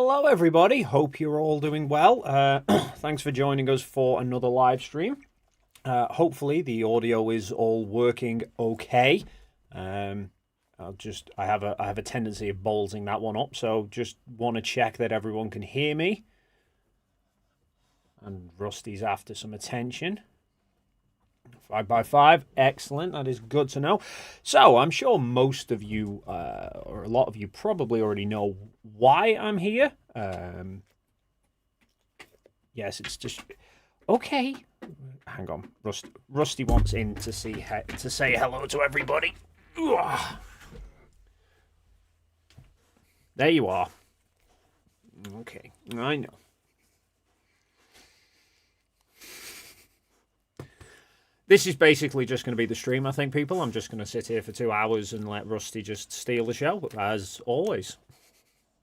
Hello, everybody. Hope you're all doing well. Thanks for joining us for another live stream. Hopefully, the audio is all working okay. I have a tendency of ballsing that one up, so just want to check that everyone can hear me. And Rusty's after some attention. 5x5, excellent. That is good to know. So I'm sure most of you, or a lot of you, probably already know why I'm here. Yes, it's just okay. Hang on, Rusty wants in to say hello to everybody. Ugh. There you are. Okay, I know. This is basically just going to be the stream, I think, people. I'm just going to sit here for 2 hours and let Rusty just steal the show, as always.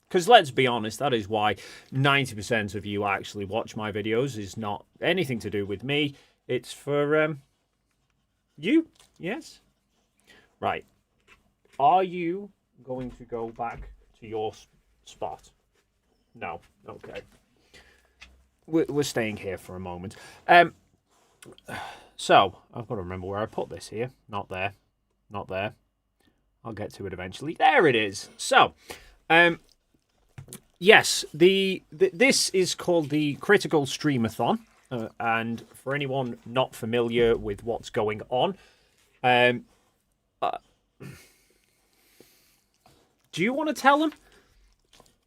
Because let's be honest, that is why 90% of you actually watch my videos. Is not anything to do with me. It's for you. Yes. Right. Are you going to go back to your spot? No. Okay. We're staying here for a moment. So, I've got to remember where I put this here. Not there. Not there. I'll get to it eventually. There it is. So, yes, this is called the Critical Stream-a-Thon. And for anyone not familiar with what's going on, do you want to tell them?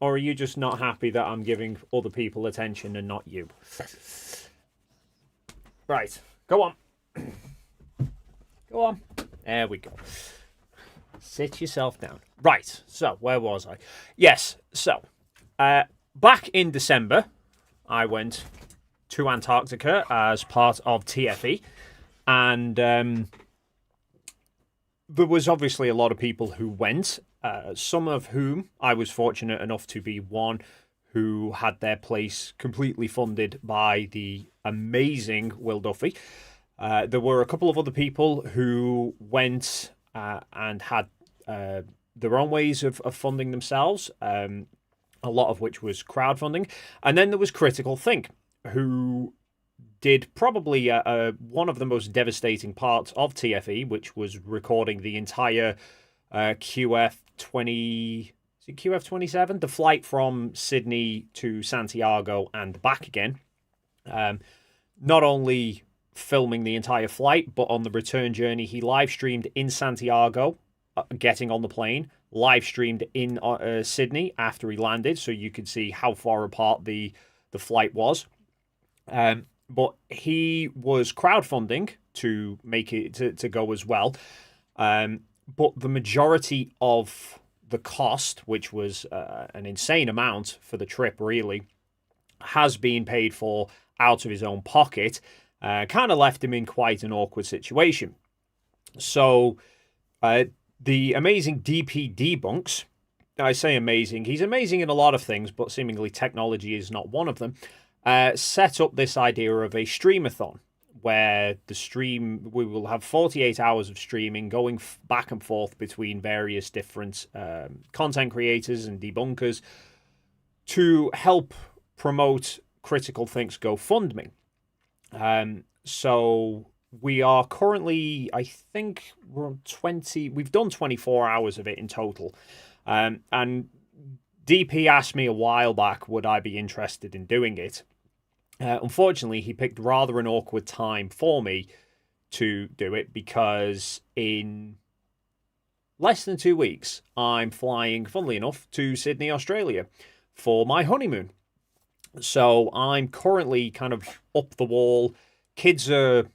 Or are you just not happy that I'm giving other people attention and not you? Right. Go on. Go on. There we go. Sit yourself down. Right. So, where was I? Yes. So, back in December, I went to Antarctica as part of TFE. And there was obviously a lot of people who went, some of whom I was fortunate enough to be one who had their place completely funded by the amazing Will Duffy. There were a couple of other people who went and had their own ways of funding themselves, a lot of which was crowdfunding. And then there was Critical Think, who did probably one of the most devastating parts of TFE, which was recording the entire QF20... QF27, the flight from Sydney to Santiago and back again. Not only filming the entire flight, but on the return journey, he live streamed in Santiago, getting on the plane, live streamed in Sydney after he landed, so you could see how far apart the flight was. But he was crowdfunding to make it to go as well. But the majority of the cost, which was an insane amount for the trip, really, has been paid for out of his own pocket. Kind of left him in quite an awkward situation. So, the amazing DP Debunks, I say amazing, he's amazing in a lot of things, but seemingly technology is not one of them, set up this idea of a Stream-a-Thon, where we will have 48 hours of streaming going back and forth between various different content creators and debunkers to help promote Critical Think's GoFundMe. So we are currently, I think we're on 20, we've done 24 hours of it in total. And DP asked me a while back, would I be interested in doing it? Unfortunately, he picked rather an awkward time for me to do it because in less than 2 weeks, I'm flying, funnily enough, to Sydney, Australia for my honeymoon. So I'm currently kind of up the wall. Kids are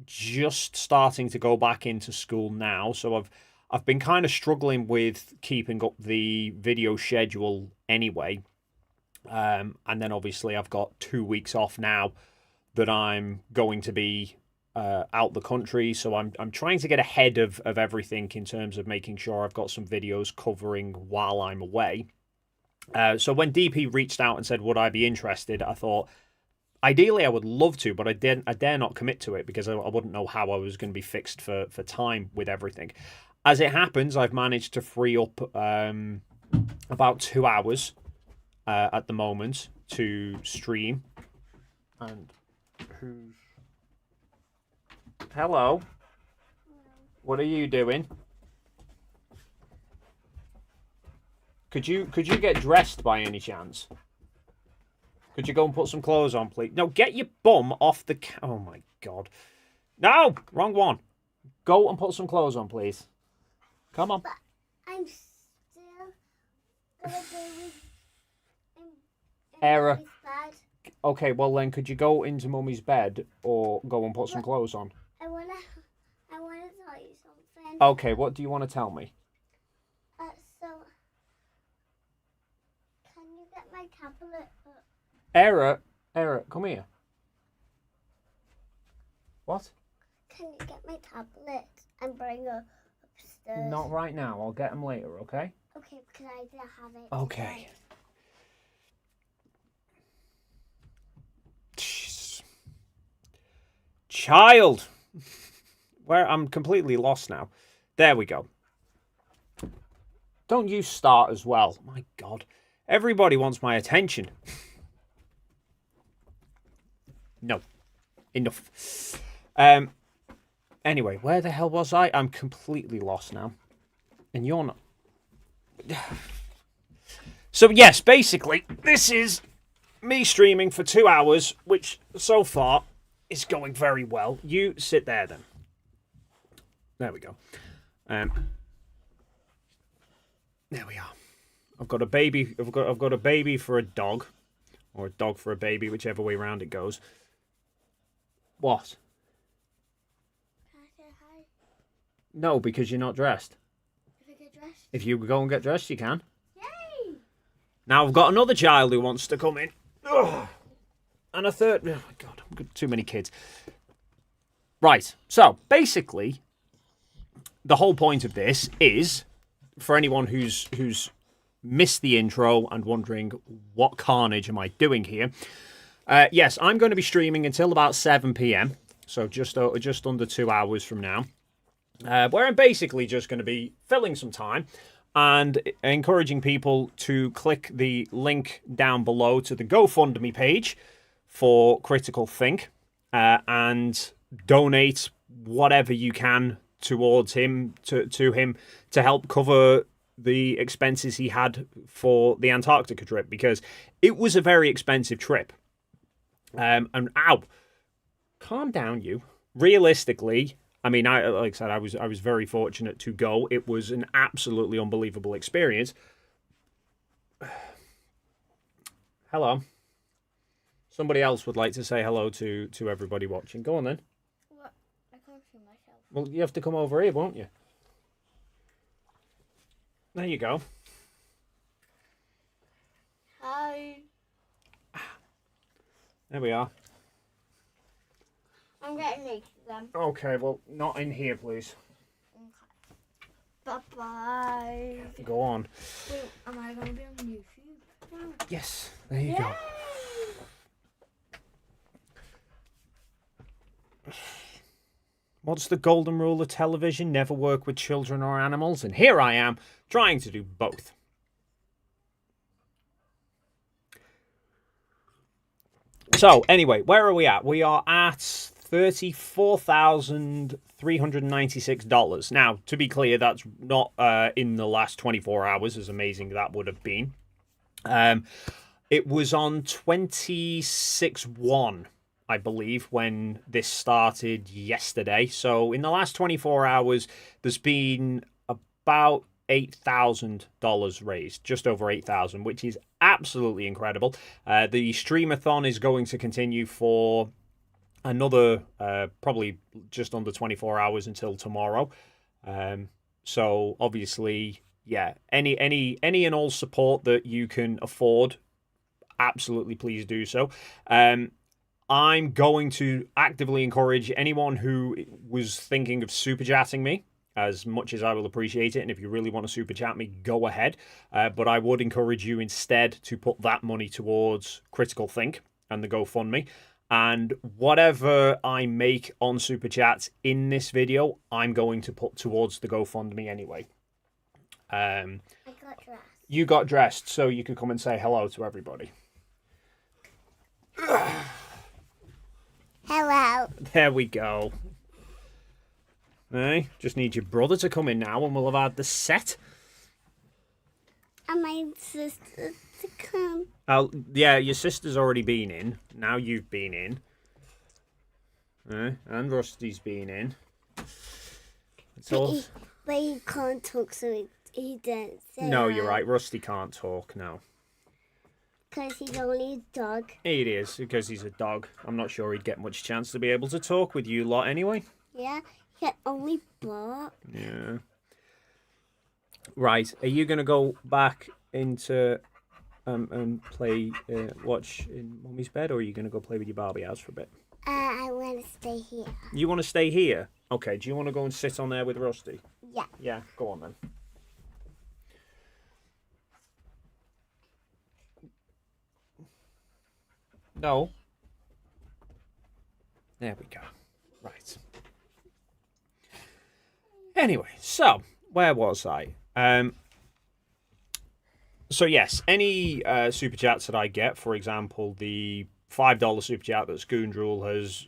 just starting to go back into school now, so I've been kind of struggling with keeping up the video schedule anyway. And then obviously I've got 2 weeks off now that I'm going to be out the country, so I'm trying to get ahead of everything in terms of making sure I've got some videos covering while I'm away. So when DP reached out and said, would I be interested, I thought, ideally I would love to, but I dare not commit to it because I wouldn't know how I was going to be fixed for time with everything. As it happens, I've managed to free up about 2 hours at the moment to stream. And who's... Hello. What are you doing? Could you get dressed by any chance? Could you go and put some clothes on, please? No, get your bum off the... Oh, my God. No! Wrong one. Go and put some clothes on, please. Come on. But I'm still gonna go with Error. Mummy's bed. Okay, well then, could you go into Mummy's bed or go and put some clothes on? I wanna tell you something. Okay, what do you want to tell me? So, can you get my tablet? Error, come here. What? Can you get my tablet and bring her upstairs? Not right now. I'll get them later, okay? Okay, because I didn't have it. Okay. Child! Where I'm completely lost now. There we go. Don't you start as well. My God. Everybody wants my attention. No. Enough. Anyway, where the hell was I? I'm completely lost now. And you're not. So, yes, basically, this is me streaming for 2 hours, which so far is going very well. You sit there then. There we go. There we are. I've got a baby. I've got a baby for a dog, or a dog for a baby, whichever way round it goes. What? Can I say hi? No, because you're not dressed. If I get dressed? If you go and get dressed, you can. Yay! Now I've got another child who wants to come in. Ugh. And a third. Oh my God, I've got too many kids. Right. So basically, the whole point of this is for anyone who's missed the intro and wondering what carnage am I doing here. Yes, I'm going to be streaming until about 7 p.m. So just under 2 hours from now, where I'm basically just going to be filling some time and encouraging people to click the link down below to the GoFundMe page for Critical Think and donate whatever you can towards him to him to help cover the expenses he had for the Antarctica trip, because it was a very expensive trip. And ow, calm down, you. Realistically, I mean, like I said, I was very fortunate to go. It was an absolutely unbelievable experience. Hello. Somebody else would like to say hello to everybody watching. Go on then. What? I can't see myself. Well, you have to come over here, won't you? There you go. Hi. There we are. I'm getting naked then. Okay, well, not in here, please. Okay. Bye-bye. Go on. Wait, am I going to be on YouTube now? Yes, there you go. What's the golden rule of television? Never work with children or animals. And here I am, trying to do both. So, anyway, where are we at? We are at $34,396. Now, to be clear, that's not in the last 24 hours, as amazing that would have been. It was on 26/1, I believe, when this started yesterday. So, in the last 24 hours, there's been about $8,000 raised, just over $8,000, which is absolutely incredible. The Stream-a-Thon is going to continue for another probably just under 24 hours until tomorrow. So obviously, yeah, any and all support that you can afford, absolutely please do so. I'm going to actively encourage anyone who was thinking of super chatting me, as much as I will appreciate it. And if you really want to super chat me, go ahead. But I would encourage you instead to put that money towards Critical Think and the GoFundMe. And whatever I make on super chats in this video, I'm going to put towards the GoFundMe anyway. I got dressed. You got dressed so you could come and say hello to everybody. Hello. There we go. Hey, just need your brother to come in now and we'll have had the set. And my sister to come. Yeah, your sister's already been in. Now you've been in. And Rusty's been in. But he can't talk, so he didn't say No, you're right. Rusty can't talk now. Because he's only a dog. It is, because he's a dog. I'm not sure he'd get much chance to be able to talk with you lot anyway. Yeah, he can only bark. Yeah. Right, are you going to go back into and play, watch in Mummy's bed, or are you going to go play with your Barbie house for a bit? I want to stay here. You want to stay here? Okay, do you want to go and sit on there with Rusty? Yeah. Yeah, go on then. No. There we go. Right. Anyway, so where was I? So yes, any super chats that I get, for example, the $5 super chat that Scoundrel has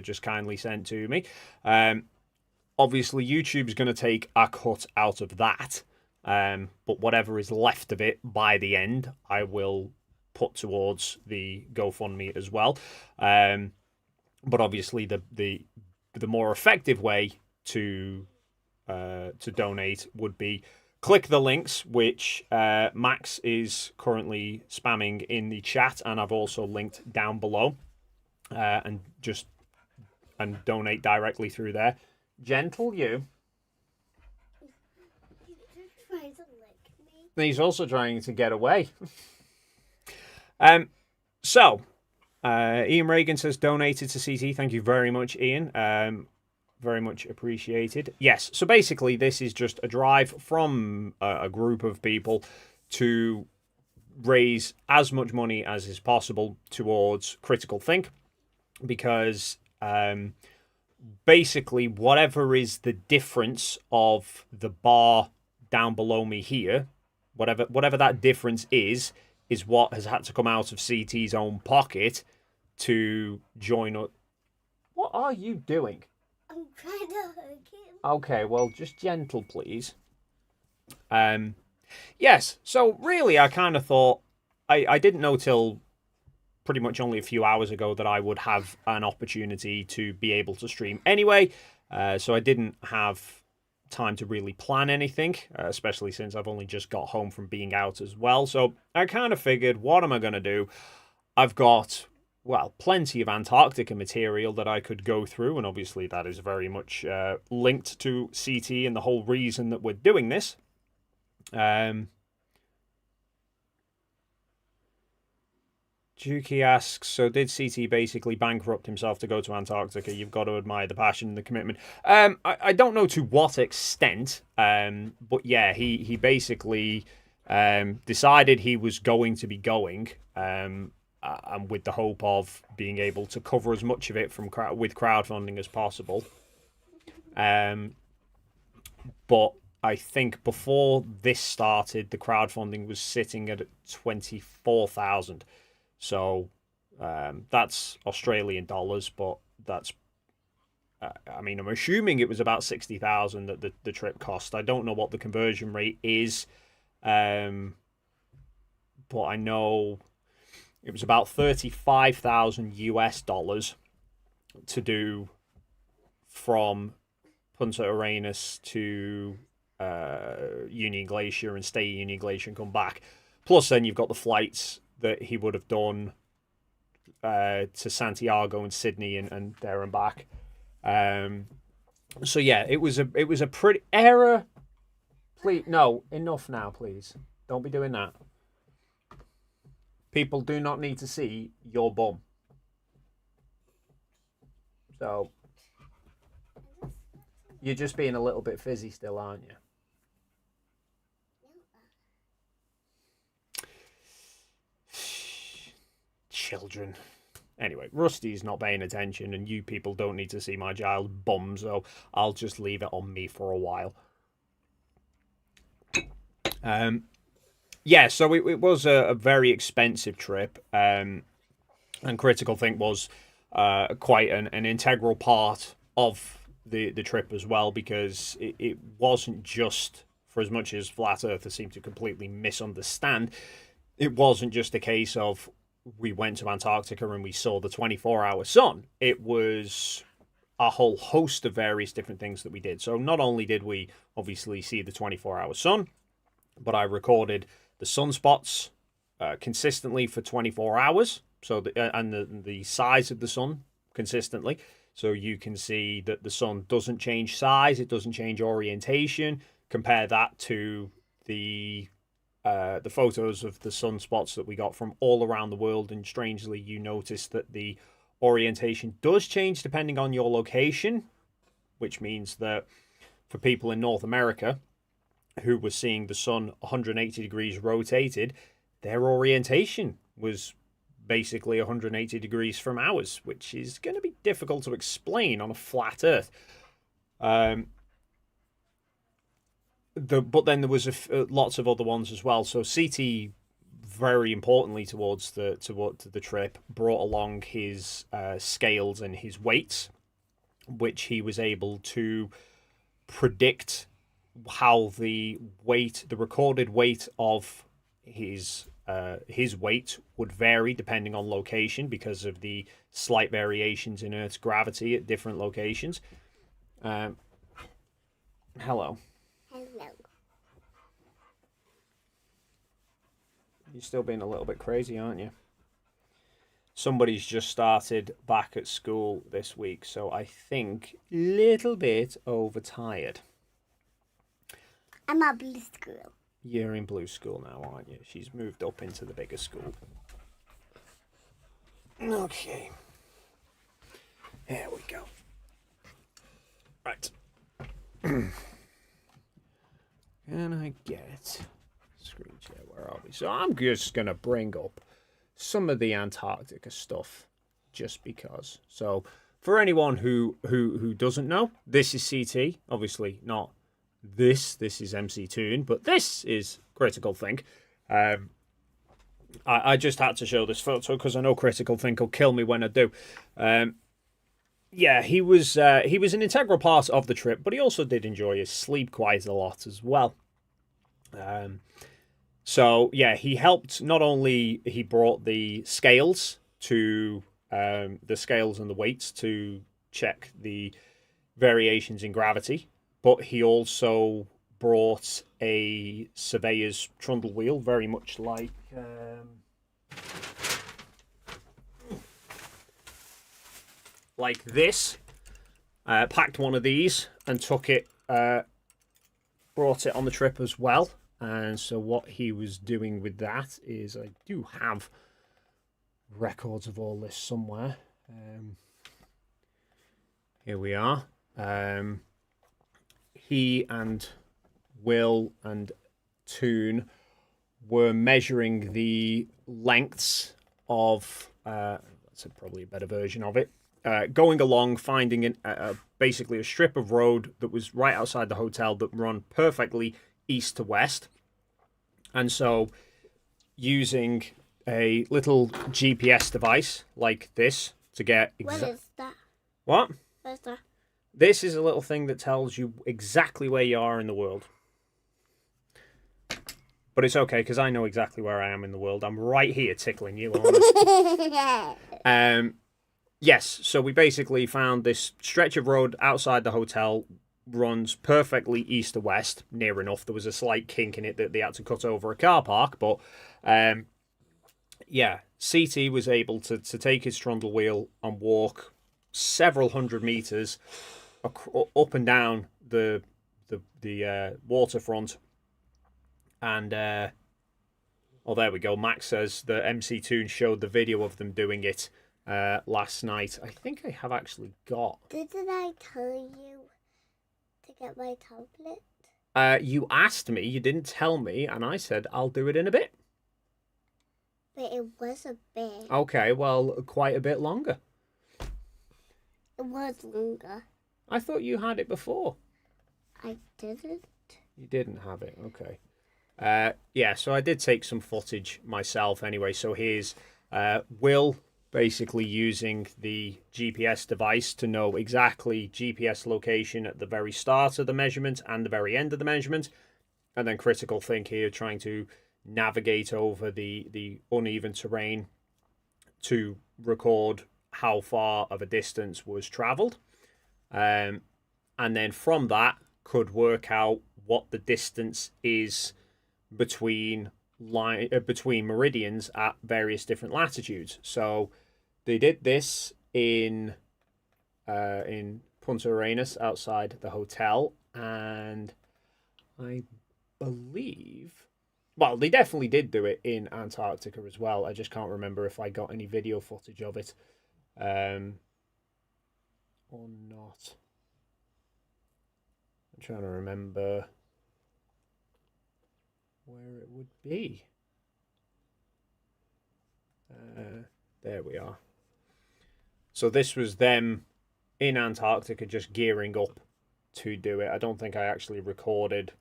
just kindly sent to me. Obviously, YouTube's going to take a cut out of that, but whatever is left of it by the end, I will put towards the GoFundMe as well. But obviously, the more effective way to donate would be click the links, which Max is currently spamming in the chat, and I've also linked down below, and donate directly through there. Gentle, you. He's just trying to lick me. He's also trying to get away. So, Ian Reagan says donated to CT. Thank you very much, Ian. Very much appreciated. Yes, so basically this is just a drive from a group of people to raise as much money as is possible towards Critical Think, because basically whatever is the difference of the bar down below me here, whatever that difference is what has had to come out of CT's own pocket to join up. What are you doing? I'm trying to hug him. Okay, well, just gentle, please. Yes, so really I kind of thought, I didn't know till pretty much only a few hours ago that I would have an opportunity to be able to stream anyway, so I didn't have time to really plan anything, especially since I've only just got home from being out as well. So I kind of figured, what am I going to do? I've got, well, plenty of Antarctica material that I could go through, and obviously that is very much linked to CT and the whole reason that we're doing this. Juki asks, so did CT basically bankrupt himself to go to Antarctica? You've got to admire the passion and the commitment. I don't know to what extent, but yeah, he basically decided he was going to be going, and with the hope of being able to cover as much of it with crowdfunding as possible. But I think before this started, the crowdfunding was sitting at 24,000. So that's Australian dollars, but that's, I mean, I'm assuming it was about 60,000 that the trip cost. I don't know what the conversion rate is, but I know it was about 35,000 US dollars to do from Punta Arenas to Union Glacier and stay at Union Glacier and come back. Plus, then you've got the flights that he would have done to Santiago and Sydney and there and back. So yeah, it was a pretty error. Please, no, enough now, please. Don't be doing that. People do not need to see your bum. So you're just being a little bit fizzy still, aren't you? Children. Anyway, Rusty's not paying attention, and you people don't need to see my child's bum, so I'll just leave it on me for a while. Yeah, so it was a very expensive trip, and Critical Think was quite an integral part of the trip as well, because it wasn't just, for as much as flat earthers seem to completely misunderstand, it wasn't just a case of we went to Antarctica and we saw the 24-hour sun. It was a whole host of various different things that we did. So not only did we obviously see the 24-hour sun, but I recorded the sunspots consistently for 24 hours. So the size of the sun consistently. So you can see that the sun doesn't change size, it doesn't change orientation. Compare that to the photos of the sunspots that we got from all around the world, and strangely, you notice that the orientation does change depending on your location, which means that for people in North America who were seeing the sun 180 degrees rotated, their orientation was basically 180 degrees from ours, which is going to be difficult to explain on a flat Earth. But then there was lots of other ones as well. So CT, very importantly towards the trip, brought along his scales and his weights, which he was able to predict how the recorded weight of his weight would vary depending on location, because of the slight variations in Earth's gravity at different locations. Hello. Hello. You're still being a little bit crazy, aren't you? Somebody's just started back at school this week, so I think a little bit overtired. I'm at blue school. You're in blue school now, aren't you? She's moved up into the bigger school. Okay. There we go. Right. Can I get screen share? Where are we? So I'm just going to bring up some of the Antarctica stuff just because. So for anyone who doesn't know, this is CT. Obviously not this. This is MC Toon, but this is Critical Think. I just had to show this photo because I know Critical Think will kill me when I do. Yeah, he was an integral part of the trip, but he also did enjoy his sleep quite a lot as well. So yeah, he helped. Not only he brought the scales and the weights to check the variations in gravity, but he also brought a surveyor's trundle wheel, very much like this. Packed one of these and took it, brought it on the trip as well. And so what he was doing with that is, I do have records of all this somewhere. Here we are. He and Will and Toon were measuring the lengths of, that's probably a better version of it, going along, finding basically a strip of road that was right outside the hotel that run perfectly east to west. And so using a little GPS device like this to get... What is that? What? What is that? This is a little thing that tells you exactly where you are in the world. But it's okay, because I know exactly where I am in the world. I'm right here tickling you. Yes, so we basically found this stretch of road outside the hotel, runs perfectly east to west, near enough. There was a slight kink in it that they had to cut over a car park, but yeah, CT was able to take his trundle wheel and walk several hundred meters up and down the waterfront. And oh, there we go. Max says that MC Toon showed the video of them doing it last night. I think I have actually got... Didn't I tell you to get my tablet? You asked me, you didn't tell me, and I said I'll do it in a bit. But it was a bit. Okay, well, quite a bit longer. It was longer. I thought you had it before. I didn't. You didn't have it, okay. Yeah, so I did take some footage myself anyway. So here's Will basically using the GPS device to know exactly GPS location at the very start of the measurement and the very end of the measurement. And then Critical Think here trying to navigate over the uneven terrain to record how far of a distance was travelled. And then from that could work out what the distance is between meridians at various different latitudes. So they did this in Punta Arenas outside the hotel, and I believe, well, they definitely did do it in Antarctica as well. I just can't remember if I got any video footage of it or not. I'm trying to remember where it would be. There we are. So this was them in Antarctica just gearing up to do it. I don't think I actually recorded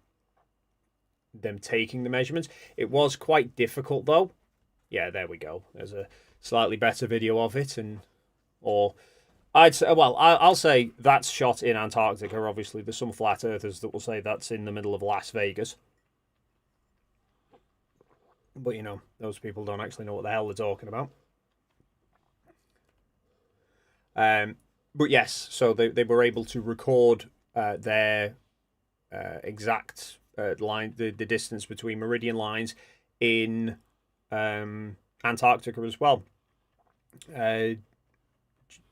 them taking the measurements. It was quite difficult though. Yeah, there we go. There's a slightly better video of it, I'd say, well, I'll say that's shot in Antarctica. Obviously, there's some flat earthers that will say that's in the middle of Las Vegas. But, you know, those people don't actually know what the hell they're talking about. But yes, so they were able to record their exact line, the distance between meridian lines in Antarctica as well.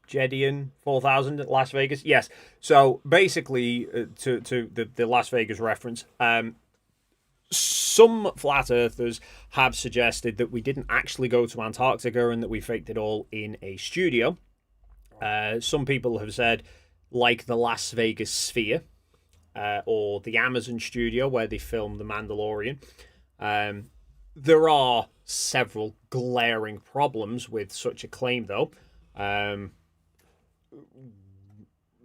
Jedian 4000 at Las Vegas. Yes. So basically, to the Las Vegas reference, some flat earthers have suggested that we didn't actually go to Antarctica and that we faked it all in a studio. Some people have said, like the Las Vegas Sphere or the Amazon studio where they filmed The Mandalorian. There are several glaring problems with such a claim, though.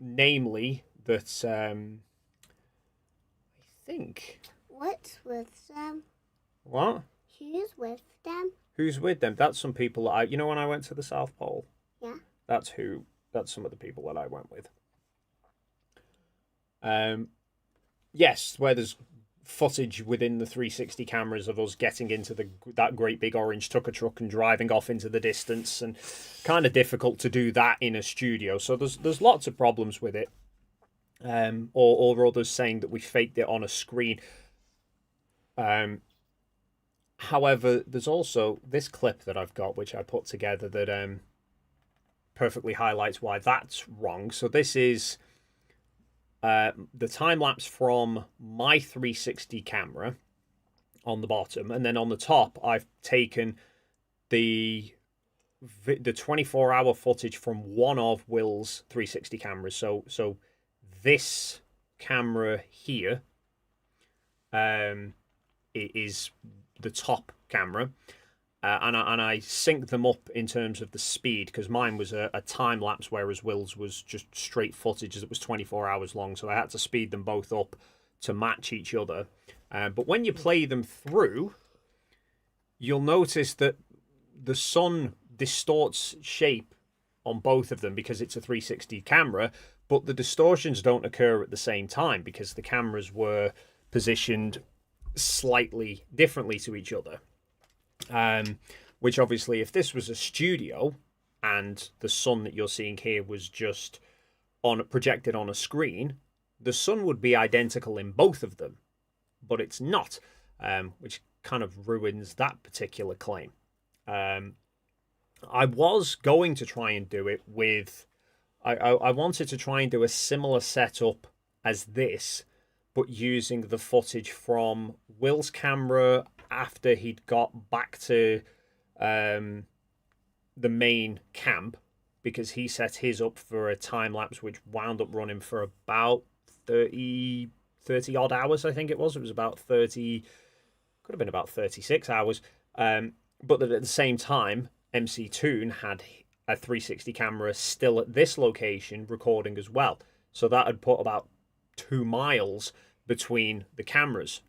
Namely, that I think. What's with them? What? Who's with them? Who's with them? That's some people that you know, when I went to the South Pole? Yeah. That's some of the people that I went with. Yes, where there's footage within the 360 cameras of us getting into that great big orange tucker truck and driving off into the distance, and kind of difficult to do that in a studio. So there's lots of problems with it. Or others saying that we faked it on a screen. However, there's also this clip that I've got, which I put together, that perfectly highlights why that's wrong. So this is the time lapse from my 360 camera on the bottom, and then on the top I've taken the 24-hour footage from one of Will's 360 cameras. So this camera here is the top camera, and I synced them up in terms of the speed, because mine was a time lapse, whereas Will's was just straight footage that was 24 hours long. So I had to speed them both up to match each other. But when you play them through, you'll notice that the sun distorts shape on both of them because it's a 360 camera, but the distortions don't occur at the same time because the cameras were positioned slightly differently to each other. Which obviously, if this was a studio and the sun that you're seeing here was just projected on a screen, the sun would be identical in both of them, but it's not, which kind of ruins that particular claim. I was going to try and do it with, I wanted to try and do a similar setup as this, but using the footage from Will's camera after he'd got back to the main camp, because he set his up for a time lapse which wound up running for about 30 odd hours. I think it was about 30, could have been about 36 hours, but that at the same time MC Toon had a 360 camera still at this location recording as well. So that had put about 2 miles between the cameras,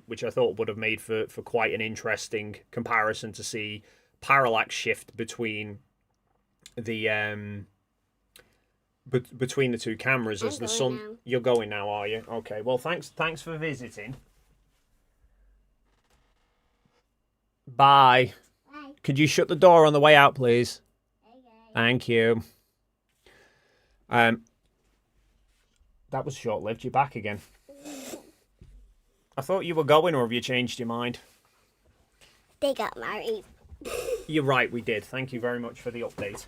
which I thought would have made for quite an interesting comparison to see parallax shift between the between the two cameras as the sun. Now. You're going now, are you? Okay. Well, thanks for visiting. Bye. Bye. Could you shut the door on the way out, please? Okay. Thank you. That was short-lived. You're back again. I thought you were going, or have you changed your mind? They got married. You're right, we did. Thank you very much for the update.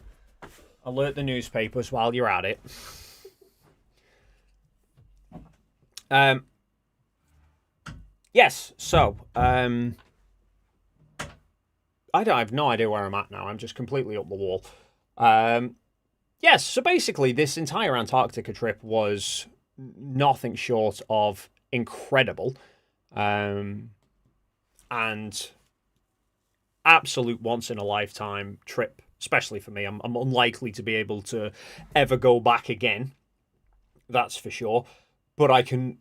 Alert the newspapers while you're at it. Yes, so I have no idea where I'm at now. I'm just completely up the wall. Yes, so basically this entire Antarctica trip was nothing short of incredible. And absolute once-in-a-lifetime trip, especially for me. I'm unlikely to be able to ever go back again, that's for sure. But I can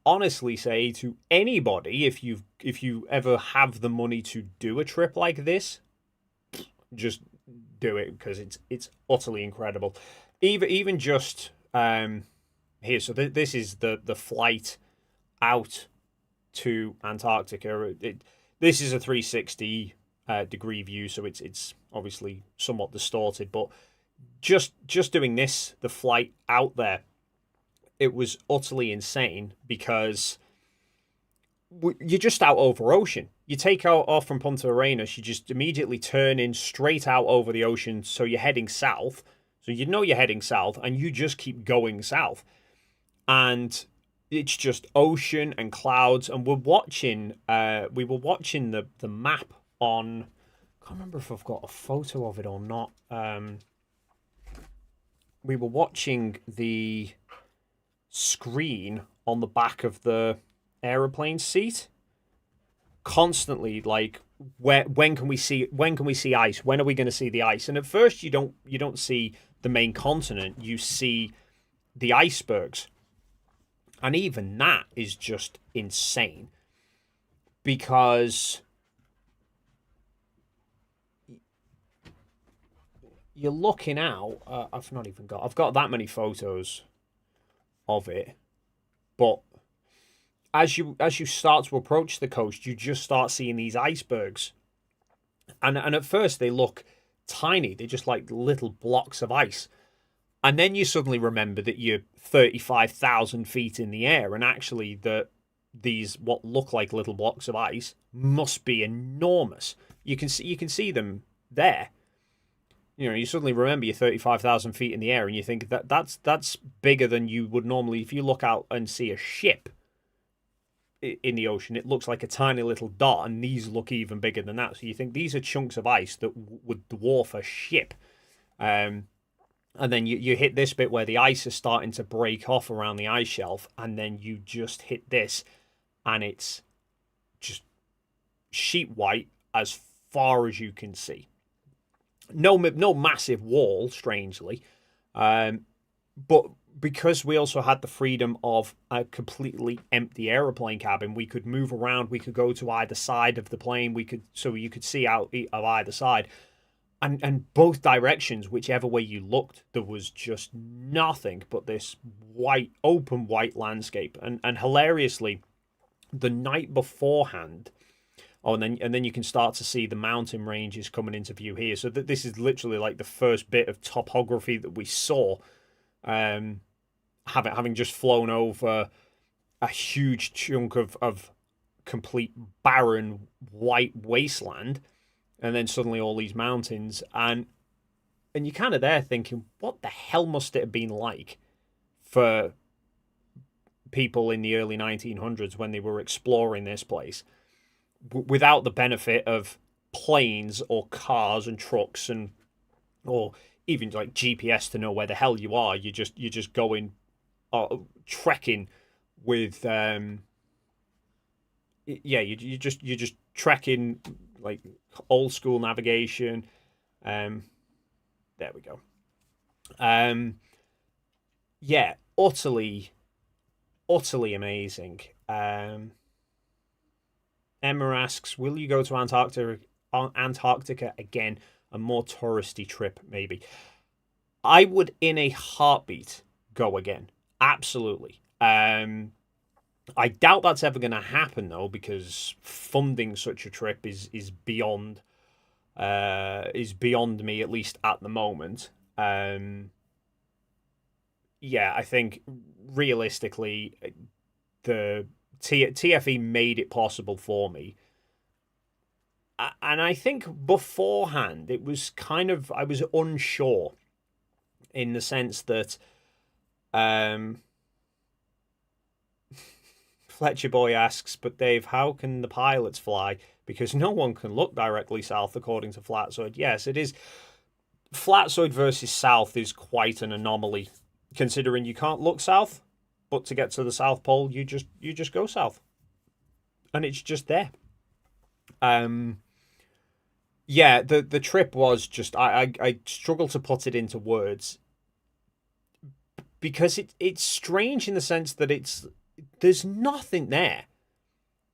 honestly say to anybody, if you ever have the money to do a trip like this, just do it, because it's utterly incredible. Even just here, so this is the flight out to Antarctica. This is a 360 degree view, so it's obviously somewhat distorted, but just doing this, the flight out there, it was utterly insane, because you're just out over ocean. You take off from Punta Arenas, you just immediately turn in straight out over the ocean, so you're heading south. So you know you're heading south, and you just keep going south. And it's just ocean and clouds, and we were watching the map on, I can't remember if I've got a photo of it or not. We were watching the screen on the back of the aeroplane seat constantly, like, when can we see ice? When are we going to see the ice? And at first you don't see the main continent, you see the icebergs. And even that is just insane, because you're looking out. I've got that many photos of it, but as you start to approach the coast, you just start seeing these icebergs, and at first they look tiny. They're just like little blocks of ice. And then you suddenly remember that you're 35,000 feet in the air, and actually these what look like little blocks of ice must be enormous. You can see them there. You know, you suddenly remember you're 35,000 feet in the air, and you think that's bigger than you would normally. If you look out and see a ship in the ocean, it looks like a tiny little dot, and these look even bigger than that. So you think these are chunks of ice that would dwarf a ship. And then you hit this bit where the ice is starting to break off around the ice shelf, and then you just hit this, and it's just sheet white as far as you can see. No massive wall, strangely, but because we also had the freedom of a completely empty aeroplane cabin, we could move around. We could go to either side of the plane. You could see out of either side. And both directions, whichever way you looked, there was just nothing but this open white landscape. And hilariously, the night beforehand, and then you can start to see the mountain ranges coming into view here. So this is literally like the first bit of topography that we saw, having just flown over a huge chunk of complete barren white wasteland. And then suddenly all these mountains, and you're kind of there thinking, what the hell must it have been like for people in the early 1900s when they were exploring this place, without the benefit of planes or cars and trucks or even like GPS to know where the hell you are. You're just going trekking with you're just trekking, like old school navigation. There we go. Utterly utterly amazing. Emma asks, will you go to Antarctica again? A more touristy trip, maybe. I would, in a heartbeat, go again. Absolutely. I doubt that's ever going to happen, though, because funding such a trip is beyond me, at least at the moment. Yeah, I think realistically, the TFE made it possible for me. And I think beforehand, it was kind of, I was unsure in the sense that Fletcher Boy asks, but Dave, how can the pilots fly? Because no one can look directly south, according to Flatsoid. Yes, it is. Flatsoid versus south is quite an anomaly, considering you can't look south, but to get to the South Pole, you just go south, and it's just there. Yeah, the trip was just, I struggle to put it into words, because it's strange in the sense that there's nothing there.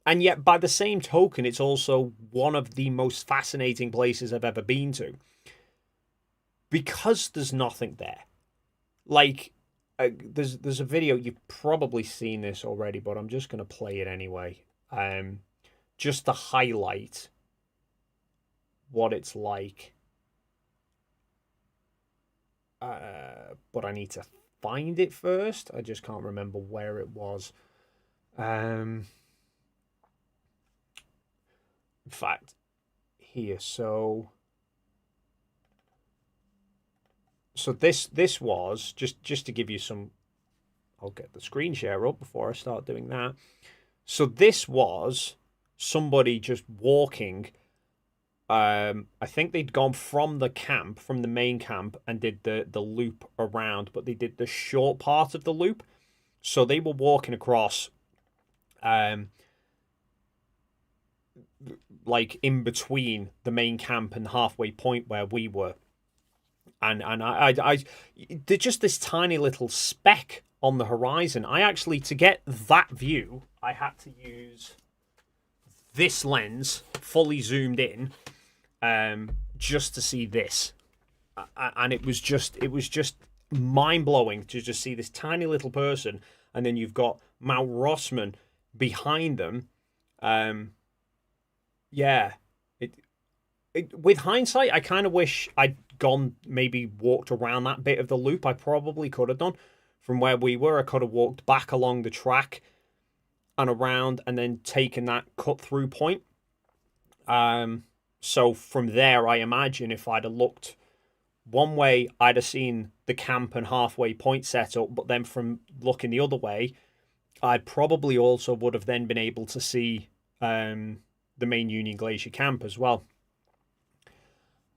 And yet, by the same token, it's also one of the most fascinating places I've ever been to. Because there's nothing there. Like, there's a video, you've probably seen this already, but I'm just going to play it anyway. Just to highlight what it's like. But I need to find it first. I just can't remember where it was. In fact, here. So this was just to give you some. I'll get the screen share up before I start doing that. So this was somebody just walking. I think they'd gone from the main camp, and did the loop around, but they did the short part of the loop. So they were walking across, like in between the main camp and the halfway point where we were. And I they're just this tiny little speck on the horizon. I actually, to get that view, I had to use this lens fully zoomed in, just to see this, and it was just mind blowing to just see this tiny little person, and then you've got Mount Rossman behind them. Yeah, with hindsight, I kind of wish I'd maybe walked around that bit of the loop. I probably could have done from where we were. I could have walked back along the track and around, and then taken that cut through point. So from there, I imagine if I'd have looked one way, I'd have seen the camp and halfway point set up, but then from looking the other way, I probably also would have then been able to see the main Union Glacier camp as well.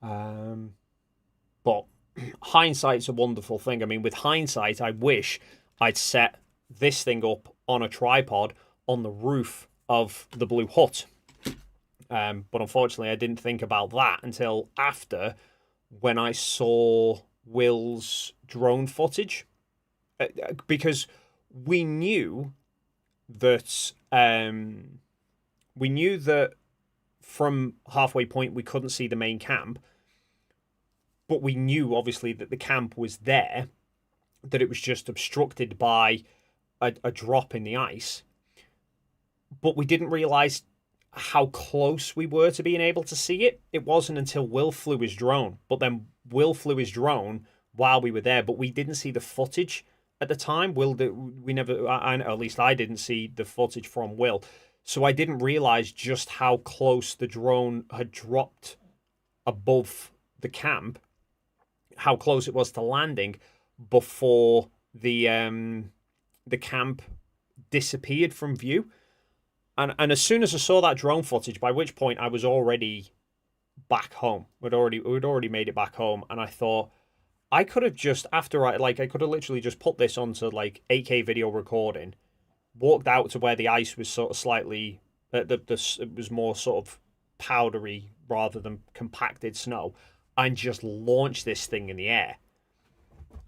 But hindsight's a wonderful thing. I mean, with hindsight, I wish I'd set this thing up on a tripod on the roof of the Blue Hut. But unfortunately, I didn't think about that until after, when I saw Will's drone footage. Because we knew that from halfway point we couldn't see the main camp, but we knew obviously that the camp was there, that it was just obstructed by a drop in the ice. But we didn't realise how close we were to being able to see it. It wasn't until Will flew his drone, but then Will flew his drone while we were there, but we didn't see the footage at the time. We never, at least I didn't see the footage from Will, so I didn't realise just how close the drone had dropped above the camp, how close it was to landing before the camp disappeared from view. And as soon as I saw that drone footage, by which point I was already back home. We'd already made it back home, and I thought I could have just, I could have literally just put this onto like 8K video recording, walked out to where the ice was sort of slightly, it was more sort of powdery rather than compacted snow, and just launched this thing in the air.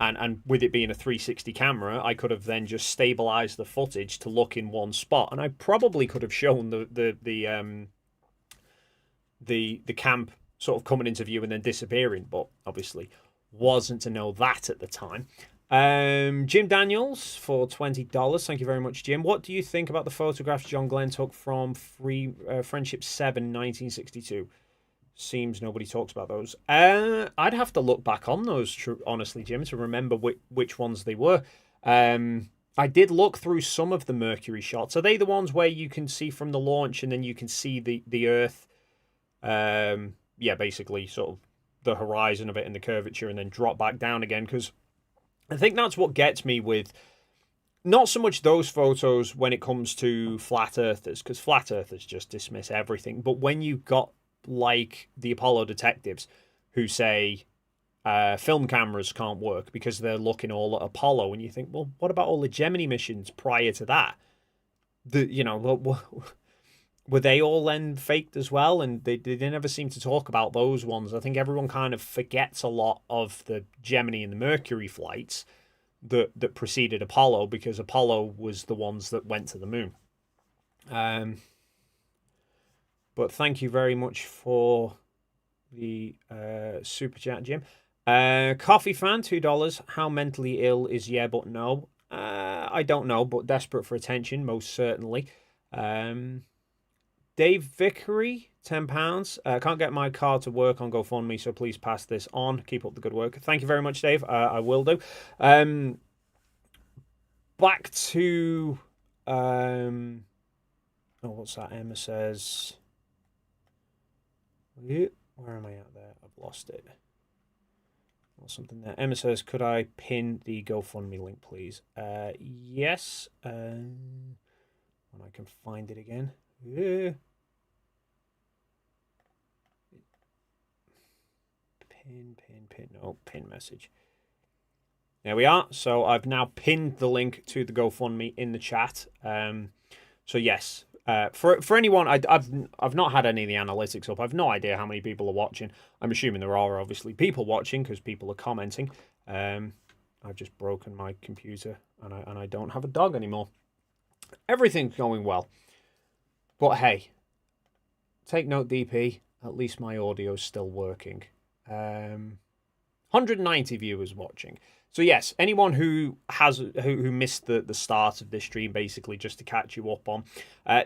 And with it being a 360 camera, I could have then just stabilized the footage to look in one spot, and I probably could have shown the camp sort of coming into view and then disappearing, but obviously wasn't to know that at the time. Jim Daniels for $20. Thank you very much, Jim. What do you think about the photographs John Glenn took from Friendship 7, 1962? Seems nobody talks about those. I'd have to look back on those, honestly, Jim, to remember which ones they were. I did look through some of the Mercury shots. Are they the ones where you can see from the launch and then you can see the Earth? Yeah, basically sort of the horizon of it and the curvature and then drop back down again. Because I think that's what gets me with not so much those photos when it comes to flat earthers, because flat earthers just dismiss everything. But when you've got like the Apollo detectives who say film cameras can't work because they're looking all at Apollo, and you think, well, what about all the Gemini missions prior to that? Were they all then faked as well? And they never seem to talk about those ones. I think everyone kind of forgets a lot of the Gemini and the Mercury flights that preceded Apollo, because Apollo was the ones that went to the moon. But thank you very much for the super chat, Jim. Coffee fan, $2. How mentally ill is yeah, but no? I don't know, but desperate for attention, most certainly. Dave Vickery, £10. Can't get my car to work on GoFundMe, so please pass this on. Keep up the good work. Thank you very much, Dave. I will do. Back to... what's that? Emma says... Where am I at there? I've lost it. Or something there. Emma says, could I pin the GoFundMe link, please? Yes. When I can find it again. Pin. No, pin message. There we are. So I've now pinned the link to the GoFundMe in the chat. So yes. For anyone, I've not had any of the analytics up. I've no idea how many people are watching. I'm assuming there are obviously people watching because people are commenting. I've just broken my computer and I don't have a dog anymore. Everything's going well. But hey, take note, DP. At least my audio's still working. 190 viewers watching. So yes, anyone who missed the start of this stream, basically just to catch you up on,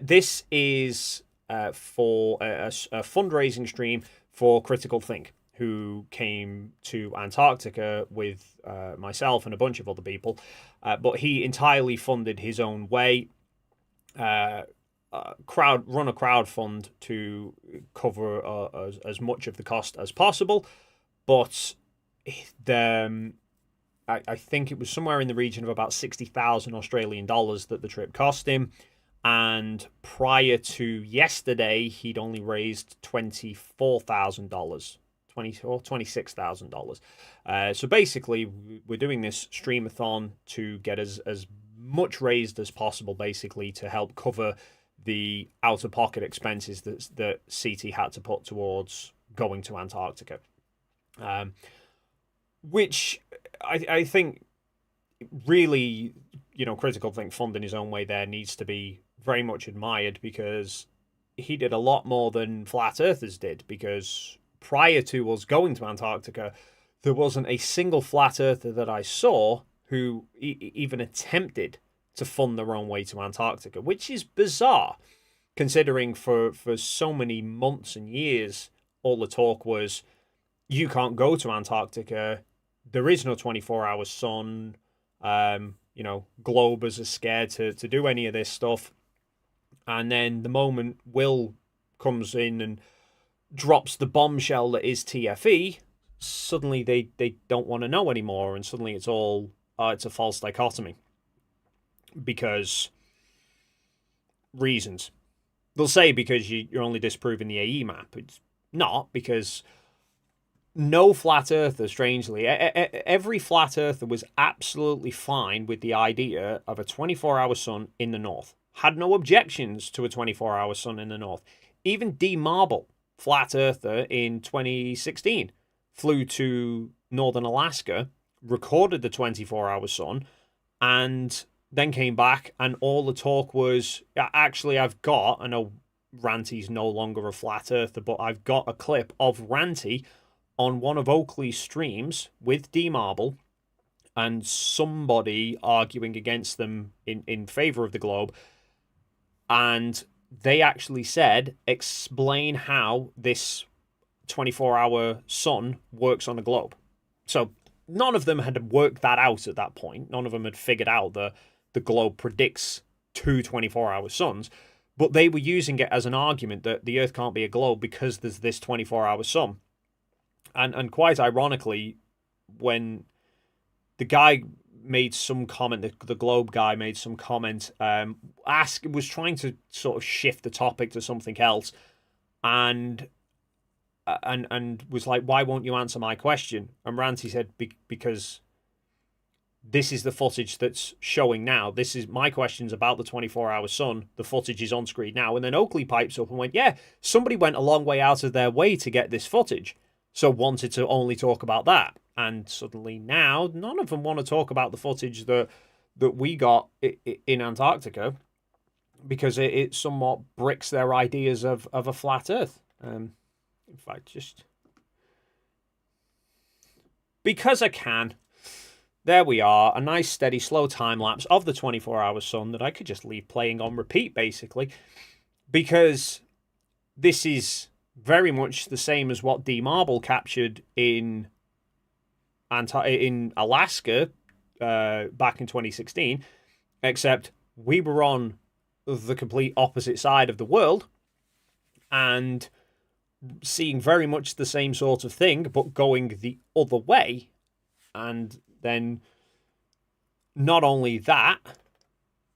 this is for a fundraising stream for Critical Think, who came to Antarctica with myself and a bunch of other people, but he entirely funded his own way. Run a crowd fund to cover as much of the cost as possible, but I think it was somewhere in the region of about 60,000 Australian dollars that the trip cost him. And prior to yesterday, he'd only raised $24,000, $26,000. So basically, we're doing this Stream-a-Thon to get as much raised as possible, basically, to help cover the out-of-pocket expenses that CT had to put towards going to Antarctica. Which I think really, Critical Think funding his own way there needs to be very much admired, because he did a lot more than flat earthers did, because prior to us going to Antarctica, there wasn't a single flat earther that I saw who even attempted to fund their own way to Antarctica, which is bizarre, considering for so many months and years, all the talk was, you can't go to Antarctica, there is no 24-hour sun, Globers are scared to do any of this stuff. And then the moment Will comes in and drops the bombshell that is TFE, suddenly they don't want to know anymore, and suddenly it's all, it's a false dichotomy. Because reasons. They'll say because you're only disproving the AE map. It's not, because no flat earther, strangely, every flat earther was absolutely fine with the idea of a 24-hour sun in the north. Had no objections to a 24-hour sun in the north. Even D. Marble, flat earther in 2016, flew to northern Alaska recorded the 24-hour sun, and then came back, and all the talk was, actually, I know Ranty's no longer a flat earther, but I've got a clip of Ranty on one of Oakley's streams with D-Marble, and somebody arguing against them in favor of the globe, and they actually said, explain how this 24-hour sun works on a globe. So none of them had worked that out at that point. None of them had figured out that the globe predicts two 24-hour suns, but they were using it as an argument that the Earth can't be a globe because there's this 24-hour sun. And quite ironically, when the guy made some comment, the globe guy made some comment, was trying to sort of shift the topic to something else, and was like, why won't you answer my question? And Ranty said, because this is the footage that's showing now. This is my questions about the 24-hour sun. The footage is on screen now. And then Oakley pipes up and went, yeah, somebody went a long way out of their way to get this footage, so wanted to only talk about that. And suddenly now, none of them want to talk about the footage that we got in Antarctica, because it somewhat bricks their ideas of a flat Earth. In fact, just because I can, there we are, a nice, steady, slow time-lapse of the 24-hour sun that I could just leave playing on repeat, basically, because this is very much the same as what D-Marble captured in Alaska back in 2016, except we were on the complete opposite side of the world and seeing very much the same sort of thing, but going the other way. And then not only that,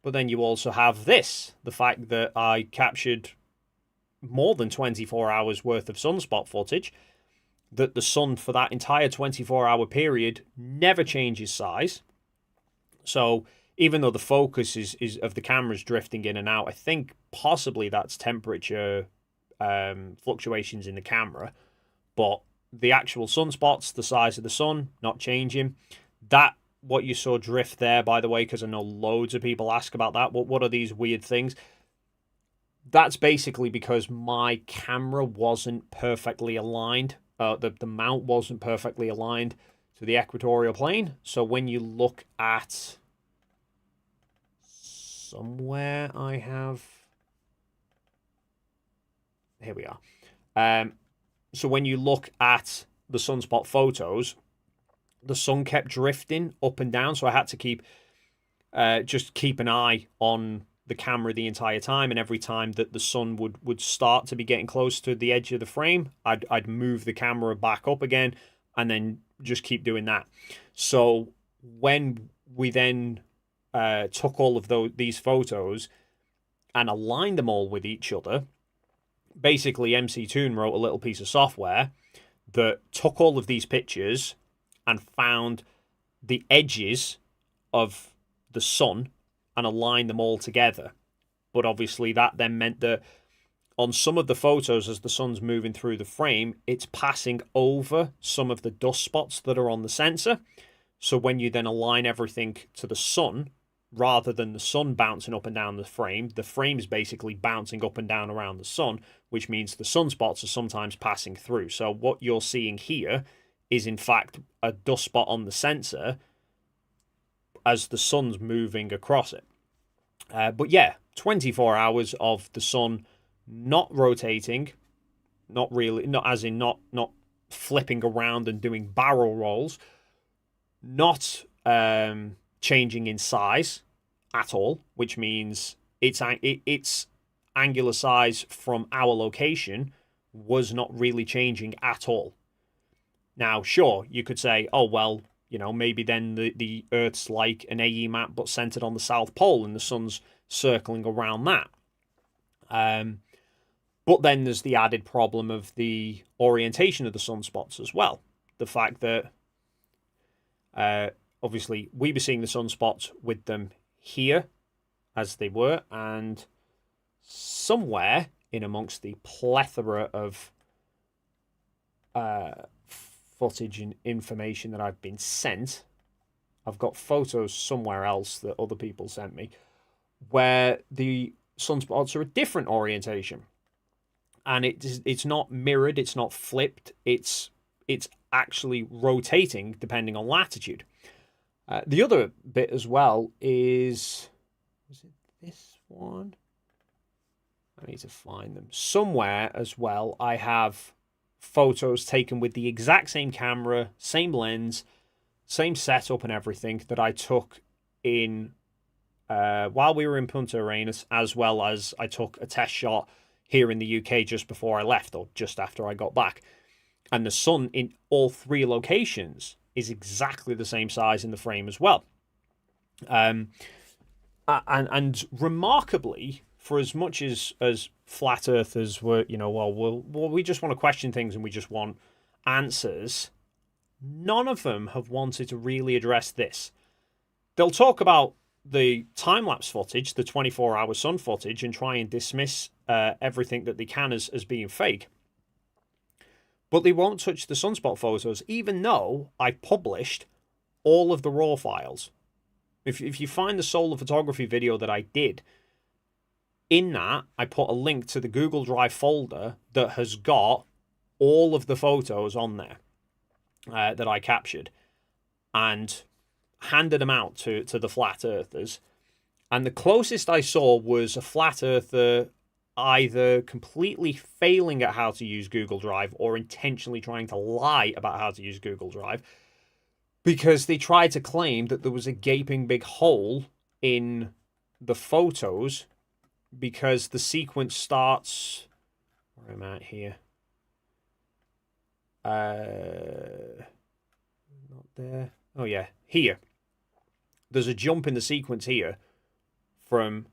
but then you also have this, the fact that I captured more than 24 hours worth of sunspot footage, that the sun for that entire 24-hour period never changes size. So even though the focus is of the camera's drifting in and out, I think possibly that's temperature fluctuations in the camera, but the actual sunspots, the size of the sun, not changing. That, what you saw drift there, by the way, because I know loads of people ask about that. What are these weird things? That's basically because my camera wasn't perfectly aligned. The mount wasn't perfectly aligned to the equatorial plane. So when you look at somewhere, I have... Here we are. So when you look at the sunspot photos, the sun kept drifting up and down. So I had to keep an eye on the camera the entire time, and every time that the sun would start to be getting close to the edge of the frame, I'd move the camera back up again, and then just keep doing that. So when we then took all of these photos and aligned them all with each other, basically MC Toon wrote a little piece of software that took all of these pictures and found the edges of the sun and aligned them all together. But obviously that then meant that on some of the photos, as the sun's moving through the frame, it's passing over some of the dust spots that are on the sensor. So when you then align everything to the sun, rather than the sun bouncing up and down the frame's basically bouncing up and down around the sun, which means the sunspots are sometimes passing through. So what you're seeing here is in fact a dust spot on the sensor as the sun's moving across it. But yeah, 24 hours of the sun not rotating, not flipping around and doing barrel rolls, not changing in size at all, which means its angular size from our location was not really changing at all. Now, sure, you could say, oh, well, maybe then the Earth's like an AE map but centered on the South Pole and the sun's circling around that. But then there's the added problem of the orientation of the sunspots as well. The fact that obviously we were seeing the sunspots with them here as they were, and somewhere in amongst the plethora of footage and information that I've been sent, I've got photos somewhere else that other people sent me where the sunspots are a different orientation. And it's not mirrored, it's not flipped, it's actually rotating depending on latitude. The other bit as well is it this one? I need to find them. Somewhere as well, I have photos taken with the exact same camera, same lens, same setup and everything that I took in while we were in Punta Arenas, as well as I took a test shot here in the UK just before I left, or just after I got back. And the sun in all three locations is exactly the same size in the frame as well. And remarkably, for as much as flat earthers were, well, we just want to question things and we just want answers, none of them have wanted to really address this. They'll talk about the time-lapse footage, the 24-hour sun footage, and try and dismiss everything that they can as being fake. But they won't touch the sunspot photos, even though I published all of the raw files. If you find the solar photography video that I did, in that, I put a link to the Google Drive folder that has got all of the photos on there that I captured, and handed them out to the flat earthers. And the closest I saw was a flat earther either completely failing at how to use Google Drive or intentionally trying to lie about how to use Google Drive, because they tried to claim that there was a gaping big hole in the photos because the sequence starts... Where am I at here? Not there. Oh, yeah. Here. There's a jump in the sequence here from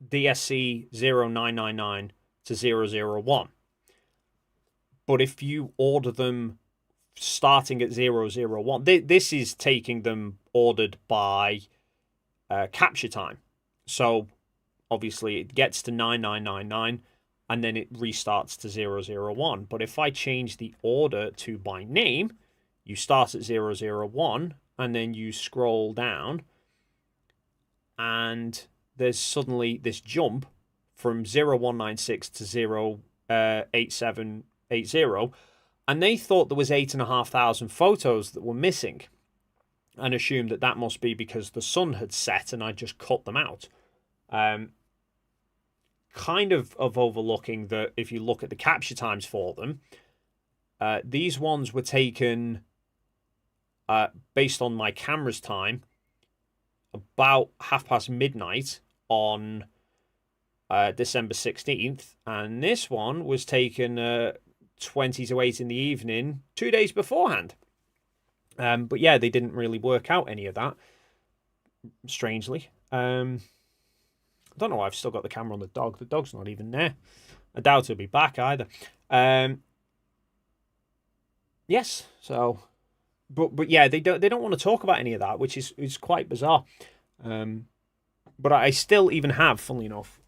DSC 0999 to 001. But if you order them starting at 001, this is taking them ordered by capture time. So obviously it gets to 9999 and then it restarts to 001. But if I change the order to by name, you start at 001 and then you scroll down and there's suddenly this jump from 0196 to 08780, and they thought there was 8,500 photos that were missing and assumed that that must be because the sun had set and I just cut them out. Kind of overlooking that if you look at the capture times for them, these ones were taken based on my camera's time about midnight on December 16th, and this one was taken 20 to 8 in the evening 2 days beforehand. But yeah, they didn't really work out any of that, strangely. I don't know why I've still got the camera on the dog. The dog's not even there. I doubt he'll be back either. Yes, so... But yeah, they don't want to talk about any of that, which is quite bizarre. But I still even have, funnily enough,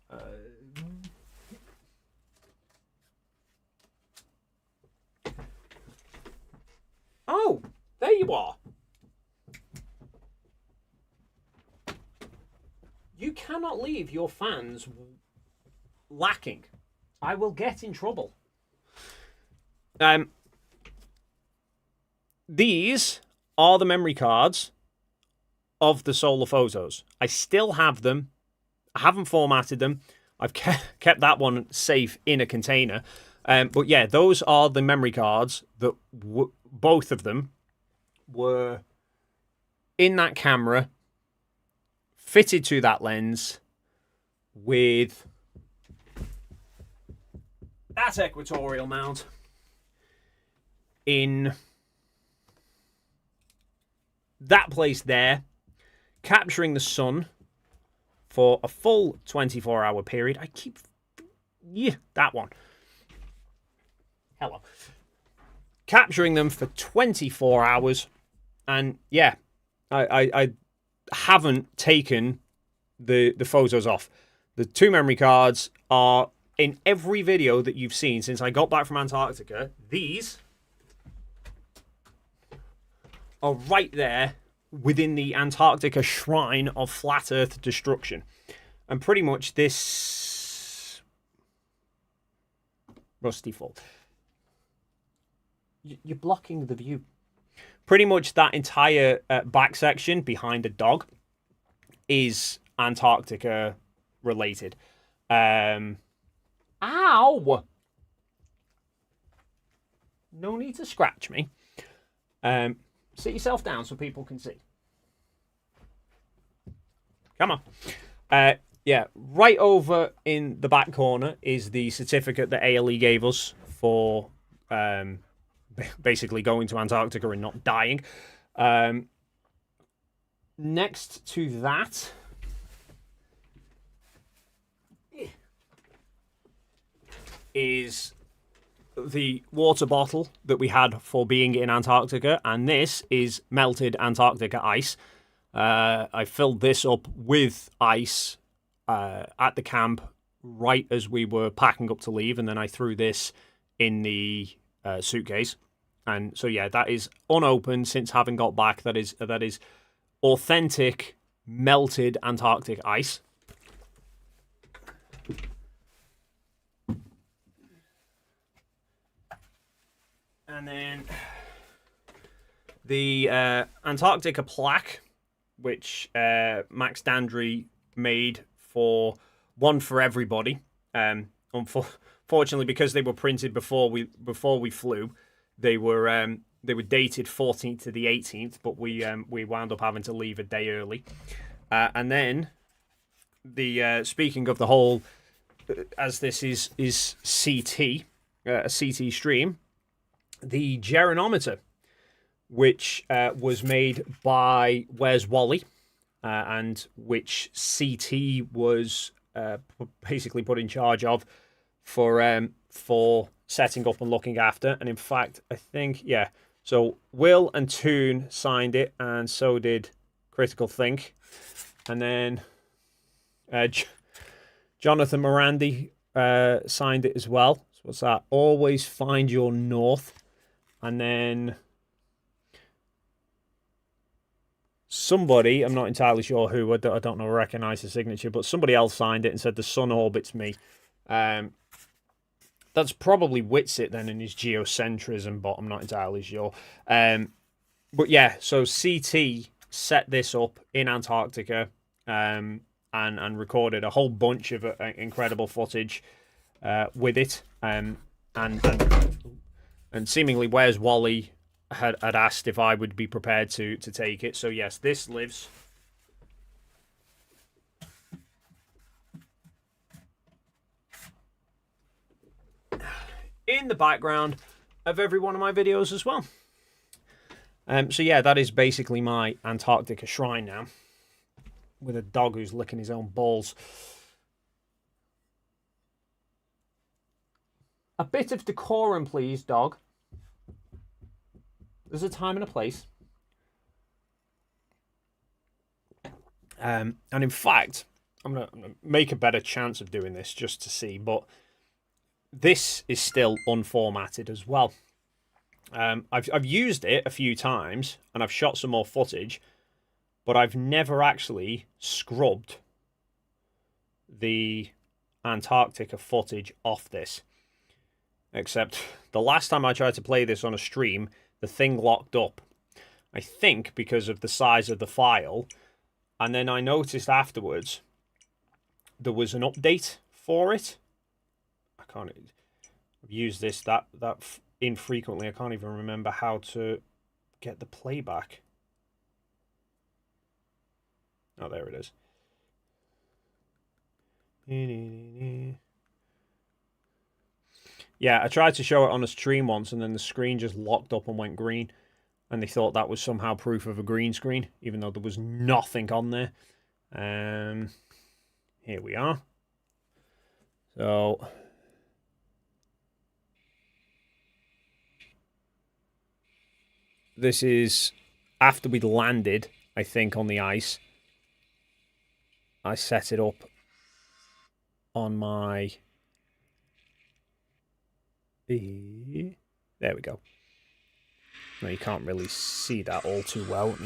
oh, there you are. You cannot leave your fans lacking. I will get in trouble. These are the memory cards of the solar photos. I still have them. I haven't formatted them. I've kept that one safe in a container. But yeah, those are the memory cards that both of them were in that camera, fitted to that lens with that equatorial mount in that place there, capturing the sun for a full 24-hour period. I keep... Yeah, that one. Hello. Capturing them for 24 hours. And yeah, I haven't taken the photos off. The two memory cards are in every video that you've seen since I got back from Antarctica. These are right there within the Antarctica shrine of flat Earth destruction. And pretty much this... Rusty fault. You're blocking the view. Pretty much that entire back section behind the dog is Antarctica related. Ow! No need to scratch me. Sit yourself down so people can see. Come on. Yeah, right over in the back corner is the certificate that ALE gave us for basically going to Antarctica and not dying. Next to that is the water bottle that we had for being in Antarctica, and this is melted Antarctica ice. I filled this up with ice at the camp right as we were packing up to leave, and then I threw this in the suitcase. And so yeah, that is unopened since having got back. That is authentic melted Antarctic ice. And then the Antarctica plaque, which Max Dandry made for one for everybody. Unfortunately, because they were printed before we flew, they were dated 14th to the 18th, but we wound up having to leave a day early. And then the speaking of the whole, as this is CT, a CT stream, the geronometer, which was made by Where's Wally, and which CT was basically put in charge of for setting up and looking after. And in fact, I think, yeah, so Will and Toon signed it, and so did Critical Think. And then Jonathan Morandi signed it as well. So what's that? Always find your north. And then somebody, I'm not entirely sure who, I don't know, recognize the signature, but somebody else signed it and said the sun orbits me. That's probably Whitsit then in his geocentrism, but I'm not entirely sure. But yeah, so CT set this up in Antarctica and recorded a whole bunch of incredible footage with it. And seemingly Where's Wally had asked if I would be prepared to take it. So yes, this lives in the background of every one of my videos as well. So yeah, that is basically my Antarctica shrine now, with a dog who's licking his own balls. A bit of decorum, please, dog. There's a time and a place. And in fact, I'm gonna make a better chance of doing this just to see, but this is still unformatted as well. I've used it a few times and I've shot some more footage, but I've never actually scrubbed the Antarctica footage off this. Except the last time I tried to play this on a stream, the thing locked up. I think because of the size of the file. And then I noticed afterwards there was an update for it. I've used this that infrequently. I can't even remember how to get the playback. Oh, there it is. Yeah, I tried to show it on a stream once, and then the screen just locked up and went green. And they thought that was somehow proof of a green screen, even though there was nothing on there. Here we are. So this is after we'd landed, I think, on the ice. I set it up on my... There we go. No, you can't really see that all too well.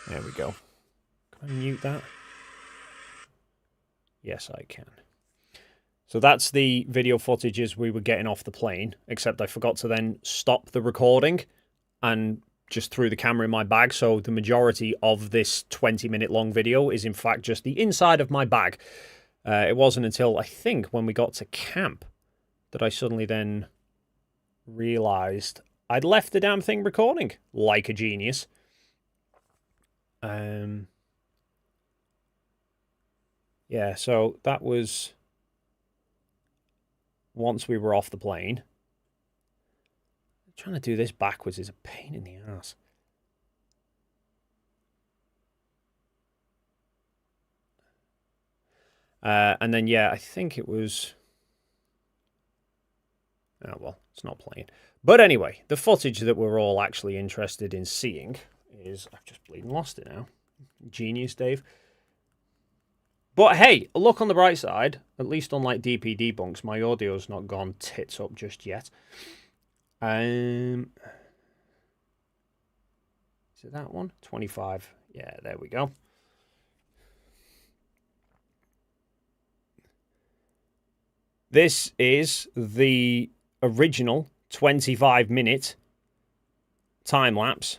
There we go. Can I mute that? Yes, I can. So that's the video footage as we were getting off the plane, except I forgot to then stop the recording and just threw the camera in my bag. So the majority of this 20-minute long video is in fact just the inside of my bag. It wasn't until I think when we got to camp that I suddenly then realized I'd left the damn thing recording like a genius. Yeah, so that was once we were off the plane. Trying to do this backwards is a pain in the ass. And then, yeah, I think it was... Oh, well, it's not playing. But anyway, the footage that we're all actually interested in seeing is... I've just bleeding lost it now. Genius, Dave. But hey, look on the bright side. At least unlike DP Debunks, my audio's not gone tits up just yet. Is it that one? 25. Yeah, there we go. This is the original 25-minute time-lapse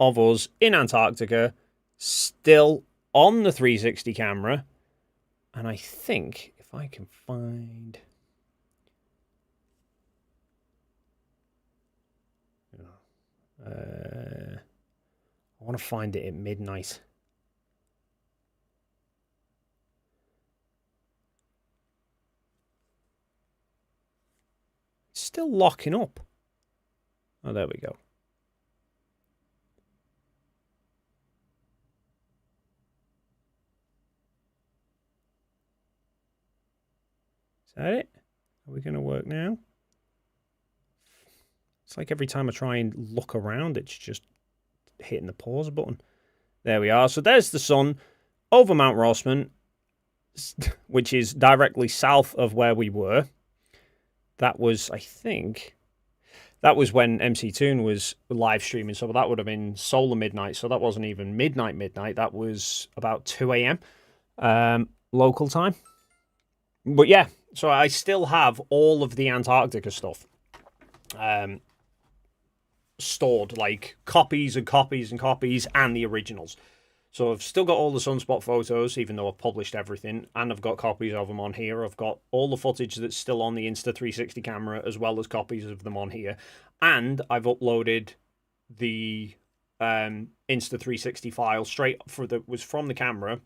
of us in Antarctica, still on the 360 camera. And I think, if I can find... I want to find it at midnight. It's still locking up. Oh, there we go. Is that it? Are we going to work now? It's like every time I try and look around, it's just hitting the pause button. There we are. So there's the sun over Mount Rossman, which is directly south of where we were. That was, I think, that was when MC Toon was live streaming. So that would have been solar midnight. So that wasn't even midnight. That was about 2 a.m. Local time. But yeah, so I still have all of the Antarctica stuff. Stored, like copies and copies and copies, and the originals. So I've still got all the Sunspot photos, even though I've published everything, and I've got copies of them on here. I've got all the footage that's still on the Insta360 camera, as well as copies of them on here. And I've uploaded the Insta360 file straight was from the camera,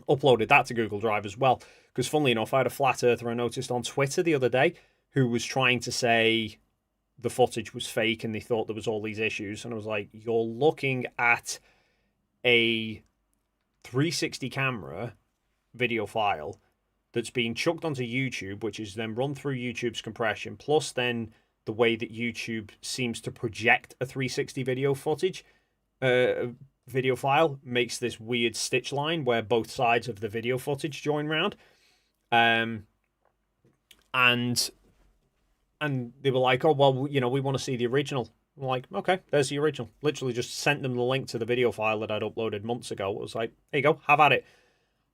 uploaded that to Google Drive as well. Because funnily enough, I had a flat earther I noticed on Twitter the other day who was trying to say the footage was fake and they thought there was all these issues. And I was like, you're looking at a 360 camera video file that's being chucked onto YouTube, which is then run through YouTube's compression, plus then the way that YouTube seems to project a 360 video footage, video file, makes this weird stitch line where both sides of the video footage join round. And they were like, oh, well, you know, we want to see the original. I'm like, okay, there's the original. Literally just sent them the link to the video file that I'd uploaded months ago. It was like, there you go, have at it.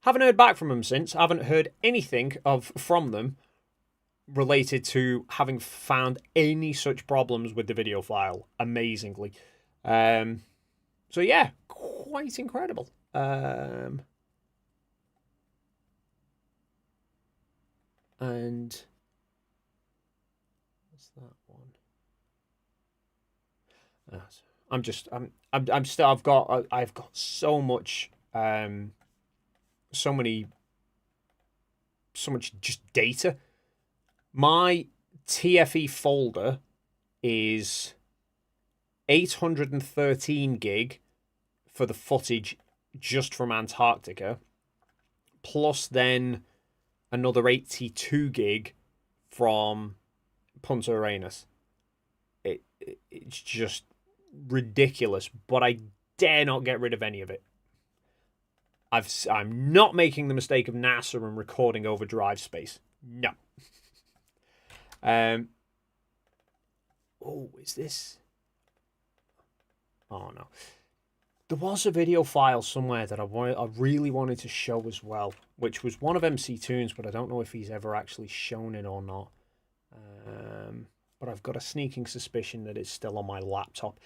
Haven't heard back from them since. Haven't heard anything from them related to having found any such problems with the video file, amazingly. So yeah, quite incredible. And... that one. I've got so much, so much just data. My TFE folder is 813 gig for the footage just from Antarctica, plus then another 82 gig from Punta Arenas. It's just ridiculous, but I dare not get rid of any of it. I'm not making the mistake of NASA and recording over drive space. No. Oh, is this? Oh no. There was a video file somewhere that I really wanted to show as well, which was one of MC Toon's, but I don't know if he's ever actually shown it or not. But I've got a sneaking suspicion that it's still on my laptop.